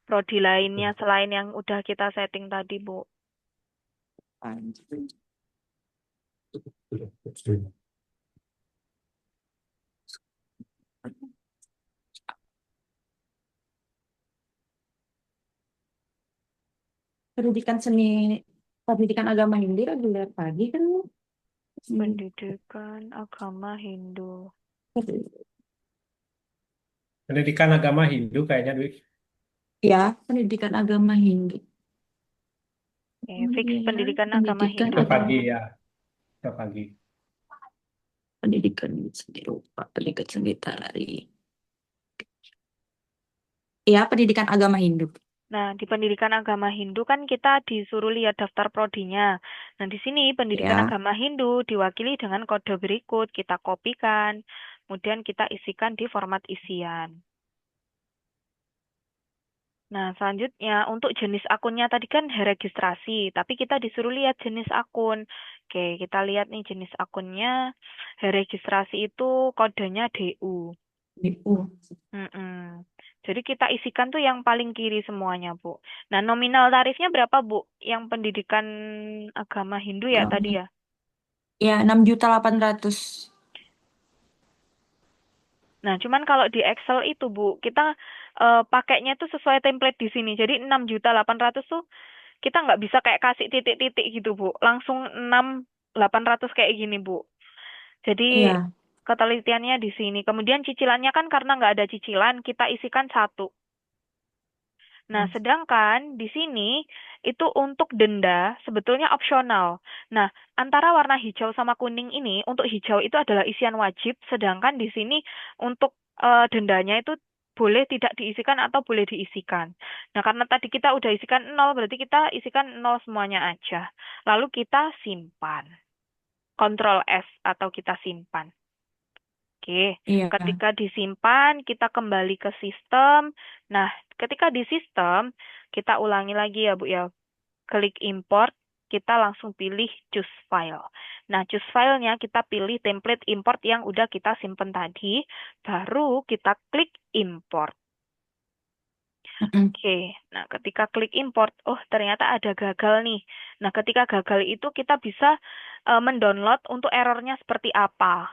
Speaker 1: prodi lainnya selain yang udah kita setting tadi, Bu.
Speaker 4: Pendidikan seni, pendidikan agama Hindu reguler pagi kan?
Speaker 1: Pendidikan agama Hindu.
Speaker 3: Pendidikan agama Hindu kayaknya, Dwi.
Speaker 4: Ya, pendidikan agama Hindu.
Speaker 1: Oke,
Speaker 4: Oh
Speaker 1: fix
Speaker 4: iya ya,
Speaker 1: pendidikan agama
Speaker 4: pendidikan
Speaker 1: Hindu.
Speaker 3: Itu pagi
Speaker 4: agama,
Speaker 3: ya, itu pagi.
Speaker 4: pendidikan seni rupa, pendidikan seni tari. Ya, pendidikan agama Hindu.
Speaker 1: Nah, di pendidikan agama Hindu kan kita disuruh lihat daftar prodinya. Nah, di sini pendidikan
Speaker 4: Ya,
Speaker 1: agama Hindu diwakili dengan kode berikut. Kita kopikan, kemudian kita isikan di format isian. Nah, selanjutnya untuk jenis akunnya tadi kan registrasi, tapi kita disuruh lihat jenis akun. Oke, kita lihat nih jenis akunnya. Registrasi itu kodenya DU.
Speaker 4: DU.
Speaker 1: Mm-mm. Jadi kita isikan tuh yang paling kiri semuanya, Bu. Nah, nominal tarifnya berapa, Bu? Yang pendidikan agama Hindu ya tadi
Speaker 4: Agama.
Speaker 1: ya?
Speaker 4: Ya, 6.800.000.
Speaker 1: Nah, cuman kalau di Excel itu, Bu, kita pakainya tuh sesuai template di sini. Jadi 6.800.000 tuh kita nggak bisa kayak kasih titik-titik gitu, Bu. Langsung 6.800 kayak gini, Bu. Jadi
Speaker 4: Iya.
Speaker 1: ketelitiannya di sini. Kemudian cicilannya kan karena nggak ada cicilan, kita isikan satu. Nah, sedangkan di sini itu untuk denda sebetulnya opsional. Nah, antara warna hijau sama kuning ini, untuk hijau itu adalah isian wajib, sedangkan di sini untuk dendanya itu boleh tidak diisikan atau boleh diisikan. Nah, karena tadi kita udah isikan 0, berarti kita isikan 0 semuanya aja. Lalu kita simpan. Ctrl S atau kita simpan. Oke,
Speaker 4: Iya.
Speaker 1: ketika disimpan, kita kembali ke sistem. Nah, ketika di sistem, kita ulangi lagi ya, Bu ya. Klik import, kita langsung pilih choose file. Nah, choose filenya kita pilih template import yang udah kita simpen tadi, baru kita klik import.
Speaker 4: Mm-mm.
Speaker 1: Oke, nah ketika klik import, oh ternyata ada gagal nih. Nah, ketika gagal itu kita bisa mendownload untuk errornya seperti apa.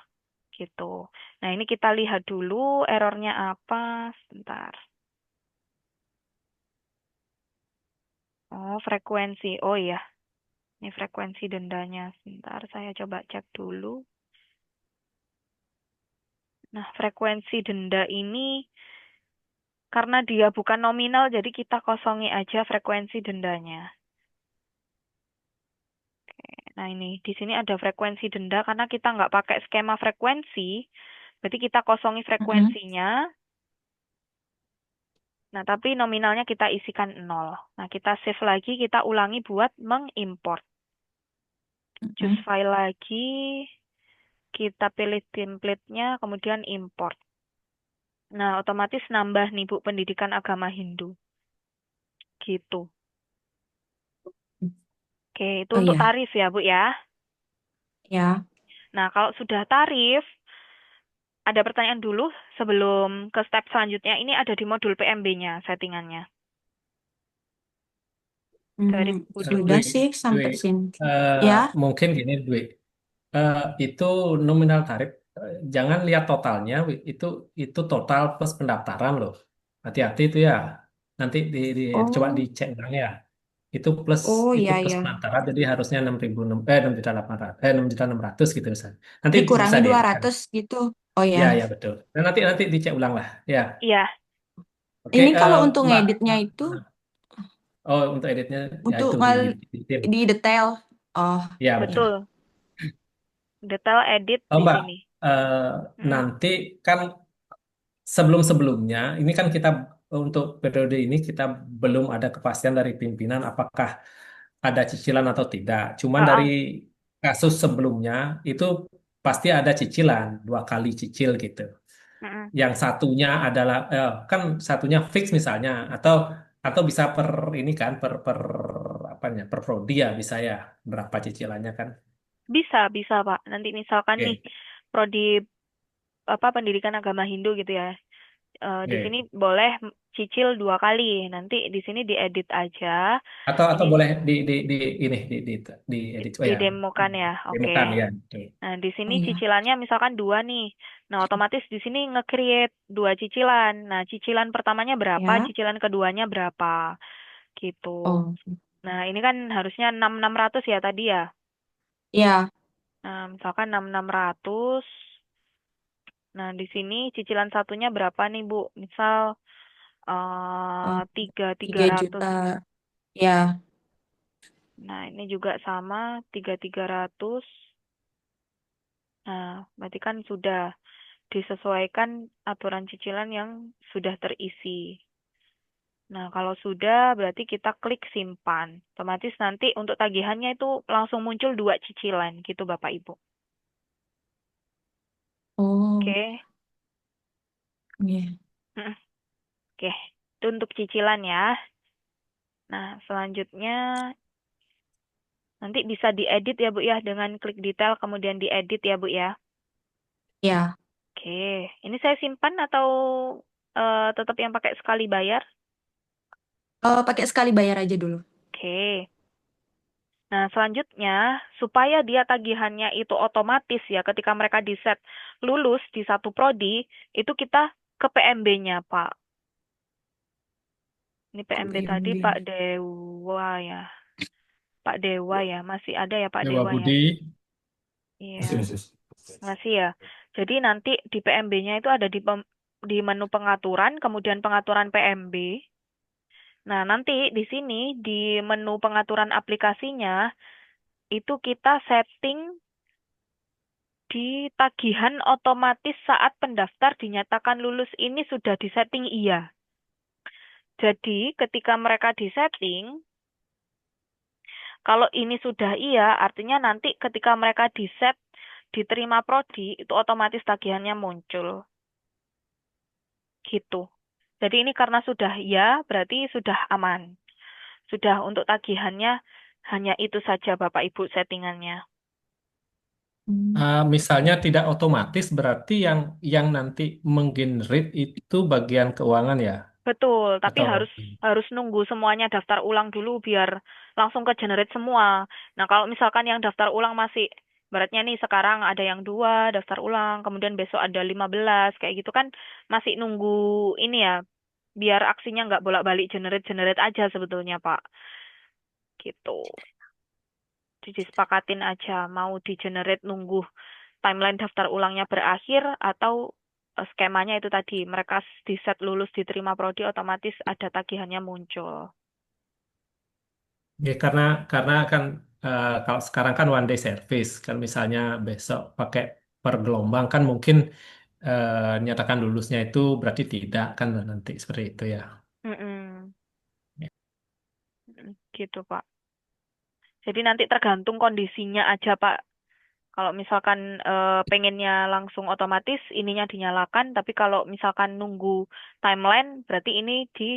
Speaker 1: Gitu. Nah, ini kita lihat dulu errornya apa. Sebentar. Oh, frekuensi. Oh iya, ini frekuensi dendanya. Sebentar, saya coba cek dulu. Nah, frekuensi denda ini karena dia bukan nominal, jadi kita kosongi aja frekuensi dendanya. Nah, ini di sini ada frekuensi denda karena kita nggak pakai skema frekuensi, berarti kita kosongi
Speaker 4: Mm-mm.
Speaker 1: frekuensinya. Nah, tapi nominalnya kita isikan 0. Nah, kita save lagi, kita ulangi buat mengimport. Choose
Speaker 4: Mm-mm.
Speaker 1: file lagi, kita pilih template-nya, kemudian import. Nah, otomatis nambah nih Bu, pendidikan agama Hindu. Gitu. Oke, itu
Speaker 4: Oh
Speaker 1: untuk
Speaker 4: iya.
Speaker 1: tarif ya Bu ya.
Speaker 4: Ya.
Speaker 1: Nah, kalau sudah tarif, ada pertanyaan dulu sebelum ke step selanjutnya. Ini ada di modul PMB-nya settingannya. Dari Bu
Speaker 4: Sudah
Speaker 3: Dwi,
Speaker 4: sih
Speaker 3: Dwi,
Speaker 4: sampai sini.
Speaker 3: eh,
Speaker 4: Ya.
Speaker 3: mungkin gini, Dwi. Itu nominal tarif, jangan lihat totalnya, Wi. Itu total plus pendaftaran loh. Hati-hati itu ya. Nanti coba
Speaker 4: Oh,
Speaker 3: dicek ulang ya. Itu plus
Speaker 4: oh
Speaker 3: itu
Speaker 4: iya
Speaker 3: plus
Speaker 4: ya.
Speaker 3: pendaftaran, jadi harusnya 6.800, 6.600 gitu Ustaz. Nanti bisa
Speaker 4: Dikurangi
Speaker 3: diedit kan?
Speaker 4: 200 gitu. Oh
Speaker 3: Ya,
Speaker 4: ya.
Speaker 3: ya betul. Dan nanti dicek ulang lah. Ya,
Speaker 1: Iya,
Speaker 3: oke,
Speaker 4: Ini kalau untuk
Speaker 3: Mbak.
Speaker 4: ngeditnya itu
Speaker 3: Oh, untuk editnya ya
Speaker 4: untuk
Speaker 3: itu di
Speaker 4: di detail. Oh,
Speaker 3: ya betul.
Speaker 1: betul. Detail edit
Speaker 3: Oh
Speaker 1: di
Speaker 3: Mbak,
Speaker 1: sini.
Speaker 3: eh,
Speaker 1: Mm-mm.
Speaker 3: nanti kan sebelum-sebelumnya, ini kan kita untuk periode ini kita belum ada kepastian dari pimpinan apakah ada cicilan atau tidak. Cuman dari
Speaker 1: Ah,
Speaker 3: kasus sebelumnya itu pasti ada cicilan, 2 kali cicil gitu.
Speaker 1: mm-mm.
Speaker 3: Yang satunya adalah kan satunya fix misalnya, atau bisa per ini kan per apanya per prodi ya bisa ya berapa cicilannya kan?
Speaker 1: Bisa, bisa Pak. Nanti misalkan nih,
Speaker 3: Oke,
Speaker 1: prodi apa pendidikan agama Hindu gitu ya. Di sini
Speaker 3: oke.
Speaker 1: boleh cicil 2 kali. Nanti di sini diedit aja.
Speaker 3: Atau
Speaker 1: Ini
Speaker 3: boleh di ini di edit oh ya
Speaker 1: didemokan ya. Oke.
Speaker 3: demokan ya. Betul.
Speaker 1: Nah, di
Speaker 4: oh
Speaker 1: sini
Speaker 4: iya.
Speaker 1: cicilannya misalkan 2 nih. Nah, otomatis di sini nge-create 2 cicilan. Nah, cicilan pertamanya berapa,
Speaker 4: Ya.
Speaker 1: cicilan keduanya berapa. Gitu.
Speaker 4: Oh,
Speaker 1: Nah, ini kan harusnya 6.600 ya tadi ya.
Speaker 4: ya.
Speaker 1: Nah, misalkan 6.600. Nah, di sini cicilan satunya berapa nih, Bu? Misal
Speaker 4: Eh,
Speaker 1: tiga
Speaker 4: 3
Speaker 1: ratus.
Speaker 4: juta. Ya.
Speaker 1: Nah, ini juga sama 3.300. Nah, berarti kan sudah disesuaikan aturan cicilan yang sudah terisi. Nah, kalau sudah berarti kita klik simpan. Otomatis nanti untuk tagihannya itu langsung muncul 2 cicilan gitu Bapak Ibu.
Speaker 4: Oh,
Speaker 1: Oke.
Speaker 4: iya.
Speaker 1: Mm, Oke. Itu untuk cicilan ya. Nah, selanjutnya nanti bisa diedit ya Bu ya dengan klik detail kemudian diedit ya Bu ya.
Speaker 4: Ya.
Speaker 1: Oke. Ini saya simpan atau tetap yang pakai sekali bayar?
Speaker 4: Pakai sekali bayar aja dulu.
Speaker 1: Oke. Nah, selanjutnya, supaya dia tagihannya itu otomatis ya, ketika mereka di-set lulus di satu prodi, itu kita ke PMB-nya, Pak. Ini
Speaker 4: Ke
Speaker 1: PMB tadi
Speaker 4: PMB.
Speaker 1: Pak Dewa ya. Pak Dewa ya, masih ada ya Pak
Speaker 3: Dewa
Speaker 1: Dewa ya.
Speaker 3: Budi.
Speaker 2: Masih,
Speaker 1: Iya,
Speaker 2: masih.
Speaker 1: masih ya. Jadi nanti di PMB-nya itu ada di menu pengaturan, kemudian pengaturan PMB. Nah, nanti di sini di menu pengaturan aplikasinya, itu kita setting di tagihan otomatis saat pendaftar dinyatakan lulus ini sudah disetting iya. Jadi ketika mereka disetting, kalau ini sudah iya, artinya nanti ketika mereka diset diterima prodi, itu otomatis tagihannya muncul. Gitu. Jadi ini karena sudah iya, berarti sudah aman. Sudah untuk tagihannya hanya itu saja Bapak Ibu settingannya.
Speaker 4: Hmm.
Speaker 3: Misalnya tidak otomatis berarti yang nanti menggenerate itu bagian keuangan ya,
Speaker 1: Betul, tapi
Speaker 3: atau
Speaker 1: harus nunggu semuanya daftar ulang dulu biar langsung ke generate semua. Nah, kalau misalkan yang daftar ulang masih beratnya nih sekarang ada yang 2 daftar ulang, kemudian besok ada 15 kayak gitu kan masih nunggu ini ya, biar aksinya nggak bolak-balik generate-generate aja sebetulnya, Pak. Gitu. Jadi disepakatin aja mau di generate nunggu timeline daftar ulangnya berakhir atau skemanya itu tadi mereka di set lulus diterima prodi otomatis ada tagihannya muncul.
Speaker 3: ya karena kan kalau sekarang kan one day service kan misalnya besok pakai per gelombang kan mungkin nyatakan lulusnya itu berarti tidak kan nanti seperti itu ya.
Speaker 1: Mm-mm.
Speaker 3: Ya.
Speaker 1: Gitu Pak. Jadi nanti tergantung kondisinya aja Pak. Kalau misalkan pengennya langsung otomatis ininya dinyalakan, tapi kalau misalkan nunggu timeline berarti ini di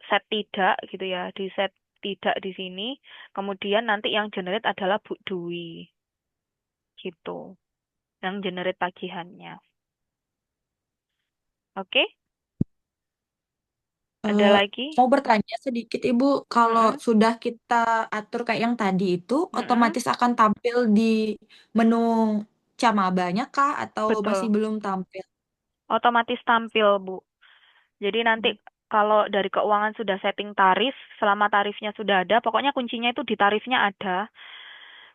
Speaker 1: set tidak gitu ya, di set tidak di sini. Kemudian nanti yang generate adalah Bu Dwi gitu. Yang generate tagihannya. Oke, ada
Speaker 4: Eh,
Speaker 1: lagi?
Speaker 4: Mau bertanya sedikit Ibu, kalau
Speaker 1: Mm-mm,
Speaker 4: sudah kita atur kayak yang tadi itu,
Speaker 1: mm-mm,
Speaker 4: otomatis akan tampil di menu camabanya kah atau masih
Speaker 1: betul.
Speaker 4: belum tampil?
Speaker 1: Otomatis tampil, Bu. Jadi nanti kalau dari keuangan sudah setting tarif, selama tarifnya sudah ada, pokoknya kuncinya itu di tarifnya ada.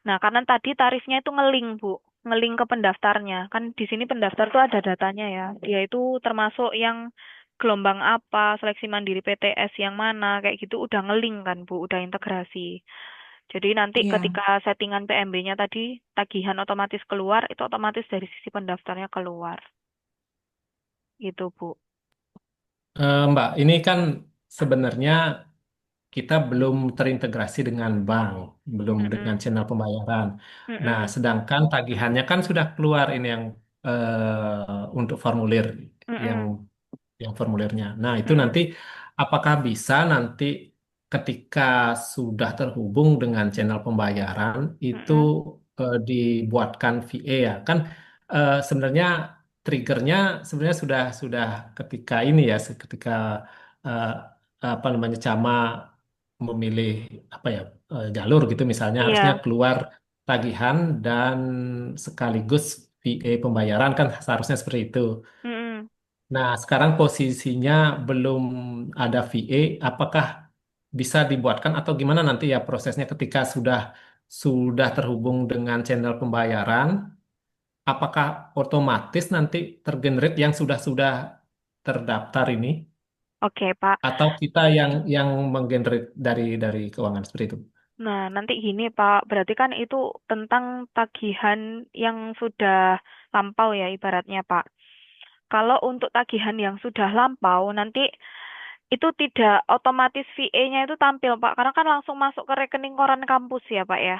Speaker 1: Nah, karena tadi tarifnya itu ngeling, Bu. Ngeling ke pendaftarnya. Kan di sini pendaftar tuh ada datanya ya. Dia itu termasuk yang gelombang apa, seleksi mandiri PTS yang mana, kayak gitu udah ngeling kan, Bu. Udah integrasi. Jadi nanti
Speaker 4: Iya.
Speaker 1: ketika settingan PMB-nya tadi, tagihan otomatis keluar, itu otomatis dari sisi pendaftarnya keluar. Gitu, Bu.
Speaker 3: Mbak, ini kan sebenarnya kita belum terintegrasi dengan bank, belum dengan
Speaker 1: Mm-mm.
Speaker 3: channel pembayaran. Nah,
Speaker 1: Mm-mm.
Speaker 3: sedangkan tagihannya kan sudah keluar ini yang untuk formulir yang
Speaker 1: Mm-mm.
Speaker 3: formulirnya. Nah, itu nanti
Speaker 1: Mm-mm.
Speaker 3: apakah bisa nanti ketika sudah terhubung dengan channel pembayaran itu
Speaker 1: Mm-mm.
Speaker 3: dibuatkan VA ya? Kan sebenarnya triggernya sebenarnya sudah ketika ini ya, ketika eh, apa namanya Cama memilih apa ya jalur gitu misalnya harusnya
Speaker 1: Iya.
Speaker 3: keluar tagihan dan sekaligus VA pembayaran kan seharusnya seperti itu.
Speaker 1: Mm-mm.
Speaker 3: Nah, sekarang posisinya belum ada VA, apakah bisa dibuatkan atau gimana nanti ya prosesnya ketika sudah sudah terhubung dengan channel pembayaran, apakah otomatis nanti tergenerate yang sudah terdaftar ini,
Speaker 1: Oke, Pak.
Speaker 3: atau kita yang menggenerate dari keuangan seperti itu?
Speaker 1: Nah, nanti gini, Pak. Berarti kan itu tentang tagihan yang sudah lampau ya, ibaratnya, Pak. Kalau untuk tagihan yang sudah lampau, nanti itu tidak otomatis VA-nya itu tampil, Pak. Karena kan langsung masuk ke rekening koran kampus ya, Pak ya.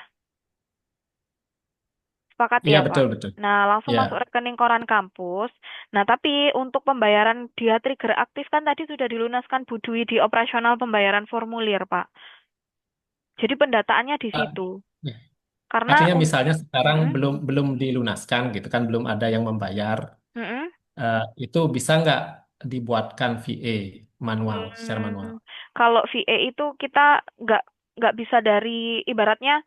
Speaker 1: Sepakat
Speaker 3: Iya
Speaker 1: ya, Pak.
Speaker 3: betul betul.
Speaker 1: Nah, langsung
Speaker 3: Ya,
Speaker 1: masuk rekening koran kampus. Nah, tapi untuk pembayaran dia trigger aktif kan tadi sudah dilunaskan Bu Dwi di operasional pembayaran formulir, Pak. Jadi pendataannya di
Speaker 3: Eh,
Speaker 1: situ.
Speaker 3: ya.
Speaker 1: Karena
Speaker 3: Artinya misalnya sekarang
Speaker 1: Mm-mm,
Speaker 3: belum belum dilunaskan gitu kan, belum ada yang membayar.
Speaker 1: mm-mm.
Speaker 3: Itu bisa nggak dibuatkan VA manual, secara manual?
Speaker 1: Kalau VA itu kita nggak nggak bisa dari ibaratnya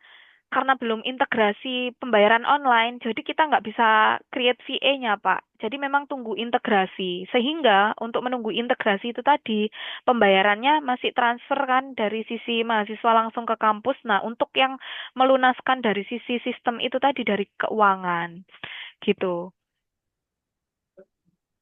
Speaker 1: karena belum integrasi pembayaran online, jadi kita nggak bisa create VA-nya, Pak. Jadi memang tunggu integrasi. Sehingga untuk menunggu integrasi itu tadi, pembayarannya masih transfer kan dari sisi mahasiswa langsung ke kampus. Nah, untuk yang melunaskan dari sisi sistem itu tadi dari keuangan, gitu.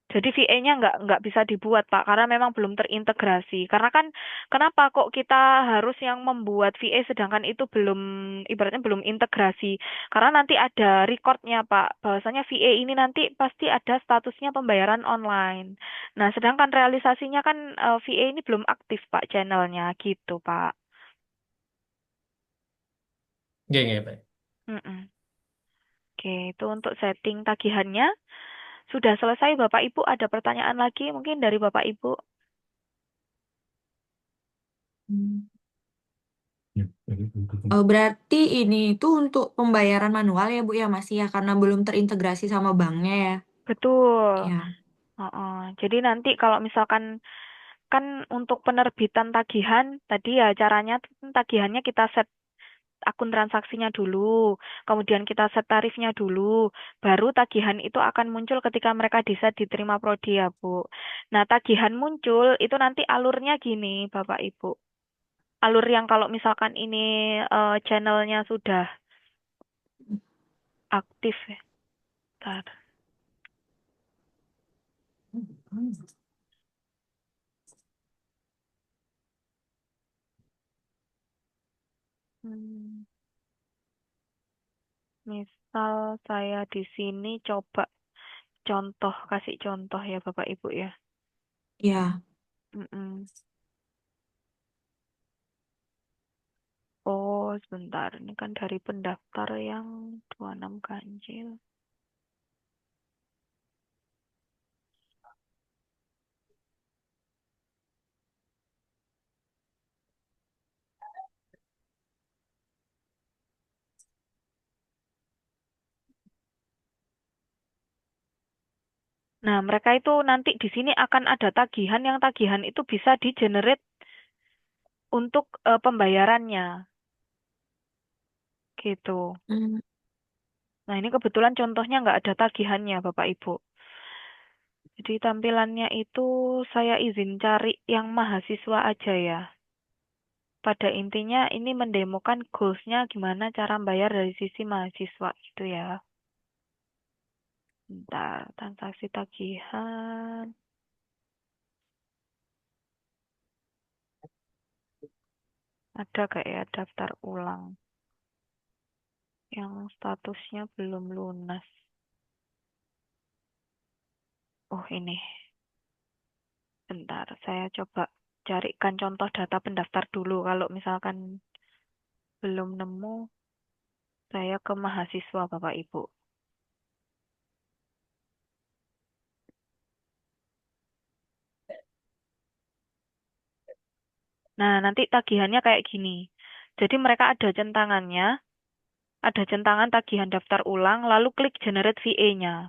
Speaker 1: Jadi VA-nya nggak bisa dibuat, Pak, karena memang belum terintegrasi. Karena kan kenapa kok kita harus yang membuat VA sedangkan itu belum ibaratnya belum integrasi? Karena nanti ada recordnya, Pak, bahwasanya VA ini nanti pasti ada statusnya pembayaran online. Nah, sedangkan realisasinya kan VA ini belum aktif, Pak, channelnya gitu, Pak.
Speaker 3: Iya, iya, baik.
Speaker 1: Mm-mm. Oke, itu untuk setting tagihannya. Sudah selesai, Bapak Ibu. Ada pertanyaan lagi mungkin dari Bapak Ibu?
Speaker 4: Hmm. Oh, berarti ini tuh untuk pembayaran manual ya Bu ya masih ya karena belum terintegrasi sama banknya ya.
Speaker 1: Betul.
Speaker 4: Ya.
Speaker 1: Heeh. Jadi nanti kalau misalkan kan untuk penerbitan tagihan tadi ya caranya tagihannya kita set akun transaksinya dulu, kemudian kita set tarifnya dulu, baru tagihan itu akan muncul ketika mereka di-set diterima prodi ya, Bu. Nah, tagihan muncul itu nanti alurnya gini, Bapak Ibu. Alur yang kalau misalkan ini channelnya sudah aktif ya. Bentar. Hmm, misal saya di sini coba kasih contoh ya Bapak Ibu ya.
Speaker 4: Ya.
Speaker 1: Mm-mm. Oh, sebentar. Ini kan dari pendaftar yang 26 ganjil. Nah, mereka itu nanti di sini akan ada tagihan yang tagihan itu bisa di-generate untuk pembayarannya. Gitu.
Speaker 4: Hmm.
Speaker 1: Nah, ini kebetulan contohnya nggak ada tagihannya, Bapak Ibu. Jadi tampilannya itu saya izin cari yang mahasiswa aja ya. Pada intinya ini mendemokan goals-nya gimana cara bayar dari sisi mahasiswa gitu ya. Bentar, transaksi tagihan. Ada kayak ya daftar ulang yang statusnya belum lunas. Oh ini, bentar, saya coba carikan contoh data pendaftar dulu. Kalau misalkan belum nemu, saya ke mahasiswa Bapak Ibu. Nah, nanti tagihannya kayak gini. Jadi mereka ada centangan tagihan daftar ulang, lalu klik generate VA-nya.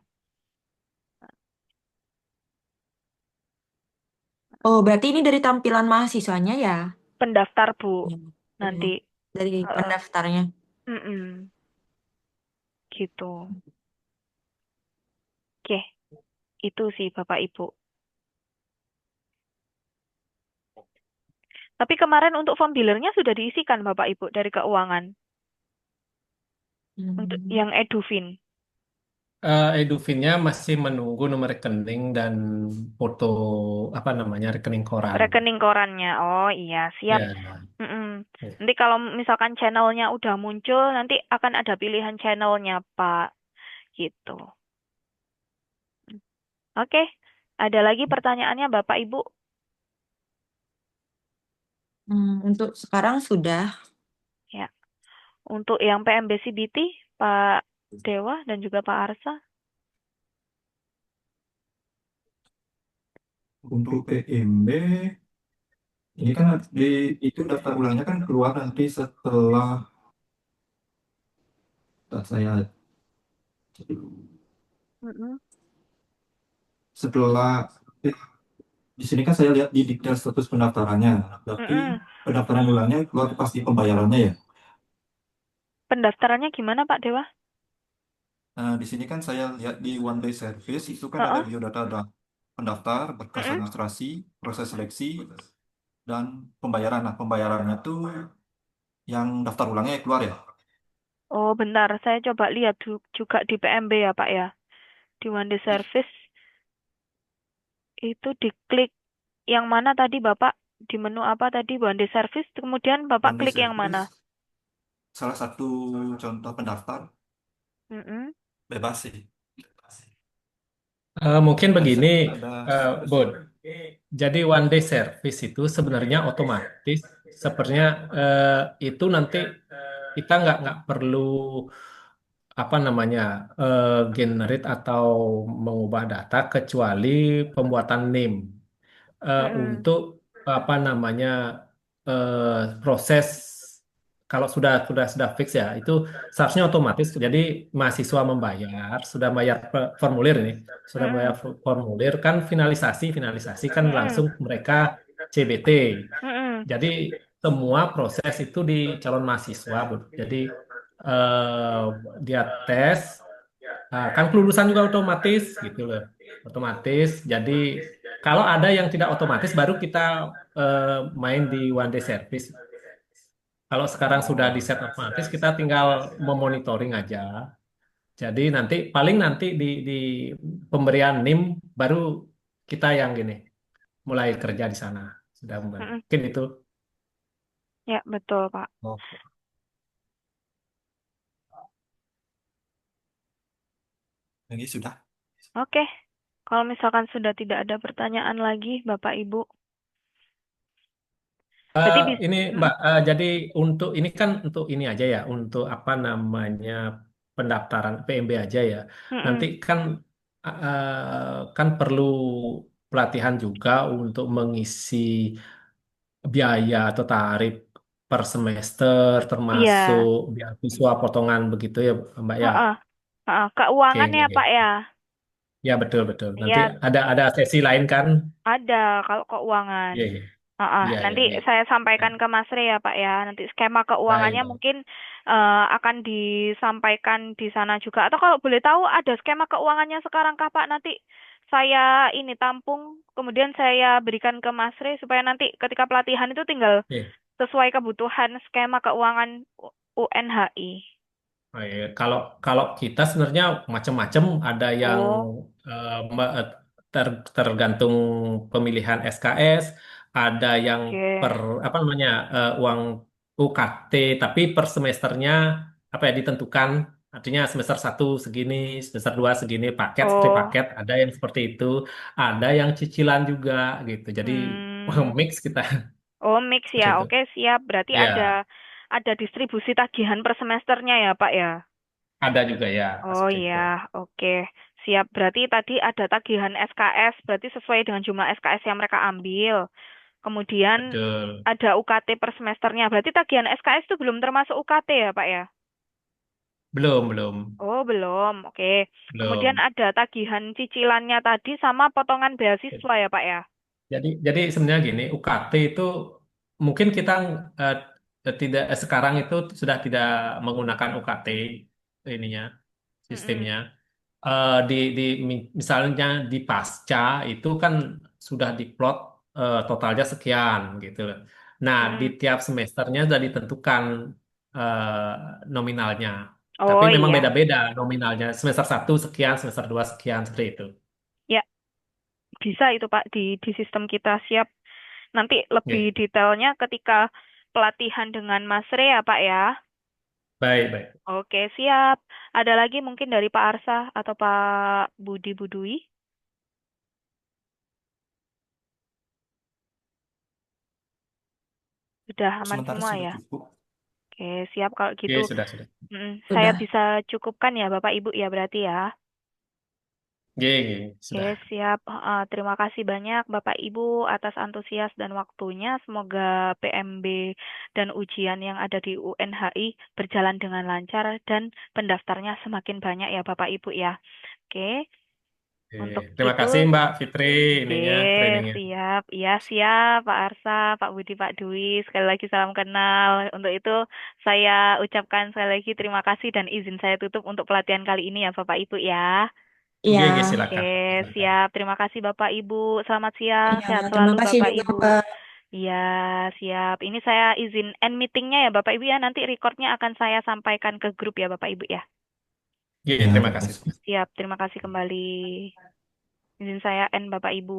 Speaker 4: Oh, berarti ini dari tampilan mahasiswanya ya?
Speaker 1: Pendaftar Bu,
Speaker 4: Ya. Oh,
Speaker 1: nanti.
Speaker 4: dari
Speaker 1: Heeh.
Speaker 4: pendaftarnya.
Speaker 1: Mm-mm, gitu. Oke, itu sih Bapak Ibu. Tapi kemarin untuk form dealernya sudah diisikan Bapak Ibu dari keuangan. untuk
Speaker 4: Hmm.
Speaker 1: yang Edufin.
Speaker 3: Edufinnya masih menunggu nomor rekening dan foto apa namanya rekening koran.
Speaker 1: Rekening korannya. Oh iya, siap.
Speaker 3: Ya,
Speaker 1: Mm-mm. Nanti kalau misalkan channelnya udah muncul, nanti akan ada pilihan channelnya, Pak. Gitu. Oke. Ada lagi pertanyaannya, Bapak Ibu?
Speaker 4: Untuk sekarang sudah.
Speaker 1: Ya. Untuk yang PMBCBT, Pak Dewa dan juga Pak Arsa.
Speaker 2: Untuk PMB, ini kan itu daftar ulangnya kan keluar nanti setelah saya
Speaker 1: Mm-mm.
Speaker 2: setelah di sini kan saya lihat di detail status pendaftarannya. Berarti
Speaker 1: Mm-mm.
Speaker 2: pendaftaran ulangnya keluar pasti pembayarannya ya.
Speaker 1: Pendaftarannya gimana, Pak Dewa?
Speaker 2: Nah, di sini kan saya lihat di One Day Service itu kan ada
Speaker 1: Heeh.
Speaker 2: biodata pendaftar, berkas
Speaker 1: Mm-mm.
Speaker 2: administrasi, proses seleksi, dan pembayaran. Nah, pembayarannya tuh yang daftar ulangnya keluar ya.
Speaker 1: Oh, bentar. Saya coba lihat juga di PMB ya, Pak ya. Di One Day Service itu diklik yang mana tadi, Bapak? Di menu apa tadi? One Day Service. Kemudian Bapak
Speaker 2: One Day
Speaker 1: klik yang mana?
Speaker 2: Service, salah satu contoh pendaftar
Speaker 1: Mm-mm.
Speaker 2: bebas sih.
Speaker 3: Mungkin
Speaker 2: Kan
Speaker 3: begini,
Speaker 2: ada
Speaker 3: Bud. Jadi one day service itu sebenarnya otomatis, sebenarnya itu nanti kita nggak perlu apa namanya generate atau mengubah data kecuali pembuatan NIM.
Speaker 1: Mm-mm.
Speaker 3: Untuk apa namanya proses kalau sudah fix ya itu seharusnya otomatis. Jadi mahasiswa membayar, sudah bayar formulir ini, sudah bayar
Speaker 1: Mm-mm.
Speaker 3: formulir kan finalisasi kan
Speaker 1: Mm-mm.
Speaker 3: langsung mereka CBT.
Speaker 1: Mm-mm.
Speaker 3: Jadi semua proses itu di calon mahasiswa, Bu. Jadi eh, dia tes. Kan kelulusan juga otomatis gitu loh. Otomatis. Jadi kalau ada yang tidak otomatis baru kita main di one day service. Kalau sekarang sudah di set otomatis kita tinggal memonitoring aja. Jadi nanti di pemberian NIM baru kita yang gini mulai kerja di sana. Sudah mulai.
Speaker 1: Mm-mm.
Speaker 3: Mungkin itu.
Speaker 1: Ya, betul, Pak.
Speaker 2: oh, ini sudah.
Speaker 1: Oke. Kalau misalkan sudah tidak ada pertanyaan lagi, Bapak Ibu, berarti bisa.
Speaker 3: Ini Mbak, jadi untuk ini kan untuk ini aja ya, untuk apa namanya pendaftaran PMB aja ya. Nanti kan perlu pelatihan juga untuk mengisi biaya atau tarif per semester, termasuk
Speaker 1: Iya.
Speaker 3: beasiswa potongan begitu ya, Mbak ya.
Speaker 1: Heeh. Heeh.
Speaker 3: Oke,
Speaker 1: Keuangan ya,
Speaker 3: oke.
Speaker 1: Pak ya.
Speaker 3: Ya betul betul. Nanti
Speaker 1: Iya,
Speaker 3: ada sesi lain kan?
Speaker 1: ada kalau keuangan.
Speaker 3: Iya iya iya iya.
Speaker 1: Nanti
Speaker 3: Iya.
Speaker 1: saya sampaikan ke Mas Re ya, Pak ya. Nanti skema keuangannya
Speaker 3: Baik.
Speaker 1: mungkin akan disampaikan di sana juga. Atau kalau boleh tahu ada skema keuangannya sekarang kah, Pak? Nanti saya ini tampung, kemudian saya berikan ke Mas Re supaya nanti ketika pelatihan itu tinggal
Speaker 3: Iya.
Speaker 1: sesuai kebutuhan skema keuangan UNHI.
Speaker 3: Oh, iya. Kalau kalau kita sebenarnya macam-macam, ada yang
Speaker 1: Oh,
Speaker 3: eh, me- eh, tergantung pemilihan SKS, ada yang per
Speaker 1: oke.
Speaker 3: apa namanya uang UKT, tapi per semesternya apa ya ditentukan, artinya semester satu segini, semester 2 segini, paket seperti
Speaker 1: Oh,
Speaker 3: paket, ada yang seperti itu, ada yang cicilan juga gitu. Jadi
Speaker 1: hmm.
Speaker 3: mix kita
Speaker 1: Oh, mix
Speaker 3: seperti
Speaker 1: ya.
Speaker 3: itu.
Speaker 1: Oke, siap. Berarti
Speaker 3: Ya,
Speaker 1: ada distribusi tagihan per semesternya ya, Pak ya.
Speaker 3: ada juga ya
Speaker 1: Oh
Speaker 3: seperti
Speaker 1: iya,
Speaker 3: itu.
Speaker 1: oke. Siap. Berarti tadi ada tagihan SKS, berarti sesuai dengan jumlah SKS yang mereka ambil. Kemudian
Speaker 3: Betul.
Speaker 1: ada UKT per semesternya. Berarti tagihan SKS itu belum termasuk UKT ya, Pak ya?
Speaker 3: Belum, belum,
Speaker 1: Oh, belum. Oke. Kemudian
Speaker 3: belum.
Speaker 1: ada tagihan cicilannya tadi sama potongan beasiswa ya, Pak ya?
Speaker 3: Jadi sebenarnya gini, UKT itu mungkin kita eh, tidak sekarang itu sudah tidak menggunakan UKT ininya
Speaker 1: Mm-mm.
Speaker 3: sistemnya. Misalnya di pasca itu kan sudah diplot totalnya sekian gitu loh. Nah, di
Speaker 1: Mm-mm.
Speaker 3: tiap semesternya sudah ditentukan nominalnya. Tapi
Speaker 1: Oh
Speaker 3: memang
Speaker 1: iya,
Speaker 3: beda-beda nominalnya. Semester 1 sekian, semester 2 sekian, seperti itu.
Speaker 1: ya bisa itu Pak di sistem kita siap. Nanti lebih
Speaker 3: Oke.
Speaker 1: detailnya ketika pelatihan dengan Mas Re ya Pak ya.
Speaker 3: Baik, baik.
Speaker 1: Oke, siap. Ada lagi mungkin dari Pak Arsa atau Pak Budi Budui? Sudah aman
Speaker 2: Sementara
Speaker 1: semua
Speaker 2: sudah
Speaker 1: ya?
Speaker 2: cukup.
Speaker 1: Oke, siap kalau
Speaker 3: Oke,
Speaker 1: gitu.
Speaker 3: sudah.
Speaker 1: Saya
Speaker 4: Sudah.
Speaker 1: bisa cukupkan ya Bapak Ibu ya berarti ya.
Speaker 3: Oke,
Speaker 1: Oke,
Speaker 3: sudah.
Speaker 1: siap. Terima kasih banyak Bapak Ibu atas antusias dan waktunya. Semoga PMB dan ujian yang ada di UNHI berjalan dengan lancar dan pendaftarnya semakin banyak ya Bapak Ibu ya. Oke,
Speaker 3: Oke.
Speaker 1: untuk
Speaker 3: Terima
Speaker 1: itu,
Speaker 3: kasih Mbak Fitri ininya
Speaker 1: oke,
Speaker 3: trainingnya.
Speaker 1: siap. Iya, siap Pak Arsa, Pak Budi, Pak Dwi. Sekali lagi salam kenal. Untuk itu, saya ucapkan sekali lagi terima kasih dan izin saya tutup untuk pelatihan kali ini ya Bapak Ibu ya.
Speaker 4: Iya.
Speaker 3: Oke,
Speaker 1: Oke,
Speaker 3: silakan. Silakan.
Speaker 1: siap. Terima kasih Bapak Ibu. Selamat siang.
Speaker 4: Iya,
Speaker 1: Sehat
Speaker 4: terima
Speaker 1: selalu
Speaker 4: kasih
Speaker 1: Bapak
Speaker 4: juga,
Speaker 1: Ibu.
Speaker 4: Mbak.
Speaker 1: Iya, siap. Ini saya izin end meetingnya ya Bapak Ibu ya. Nanti recordnya akan saya sampaikan ke grup ya Bapak Ibu ya.
Speaker 3: Oke,
Speaker 2: Ya,
Speaker 3: terima
Speaker 2: terima
Speaker 3: kasih.
Speaker 2: kasih.
Speaker 1: Siap. Terima kasih kembali. Izin saya end Bapak Ibu.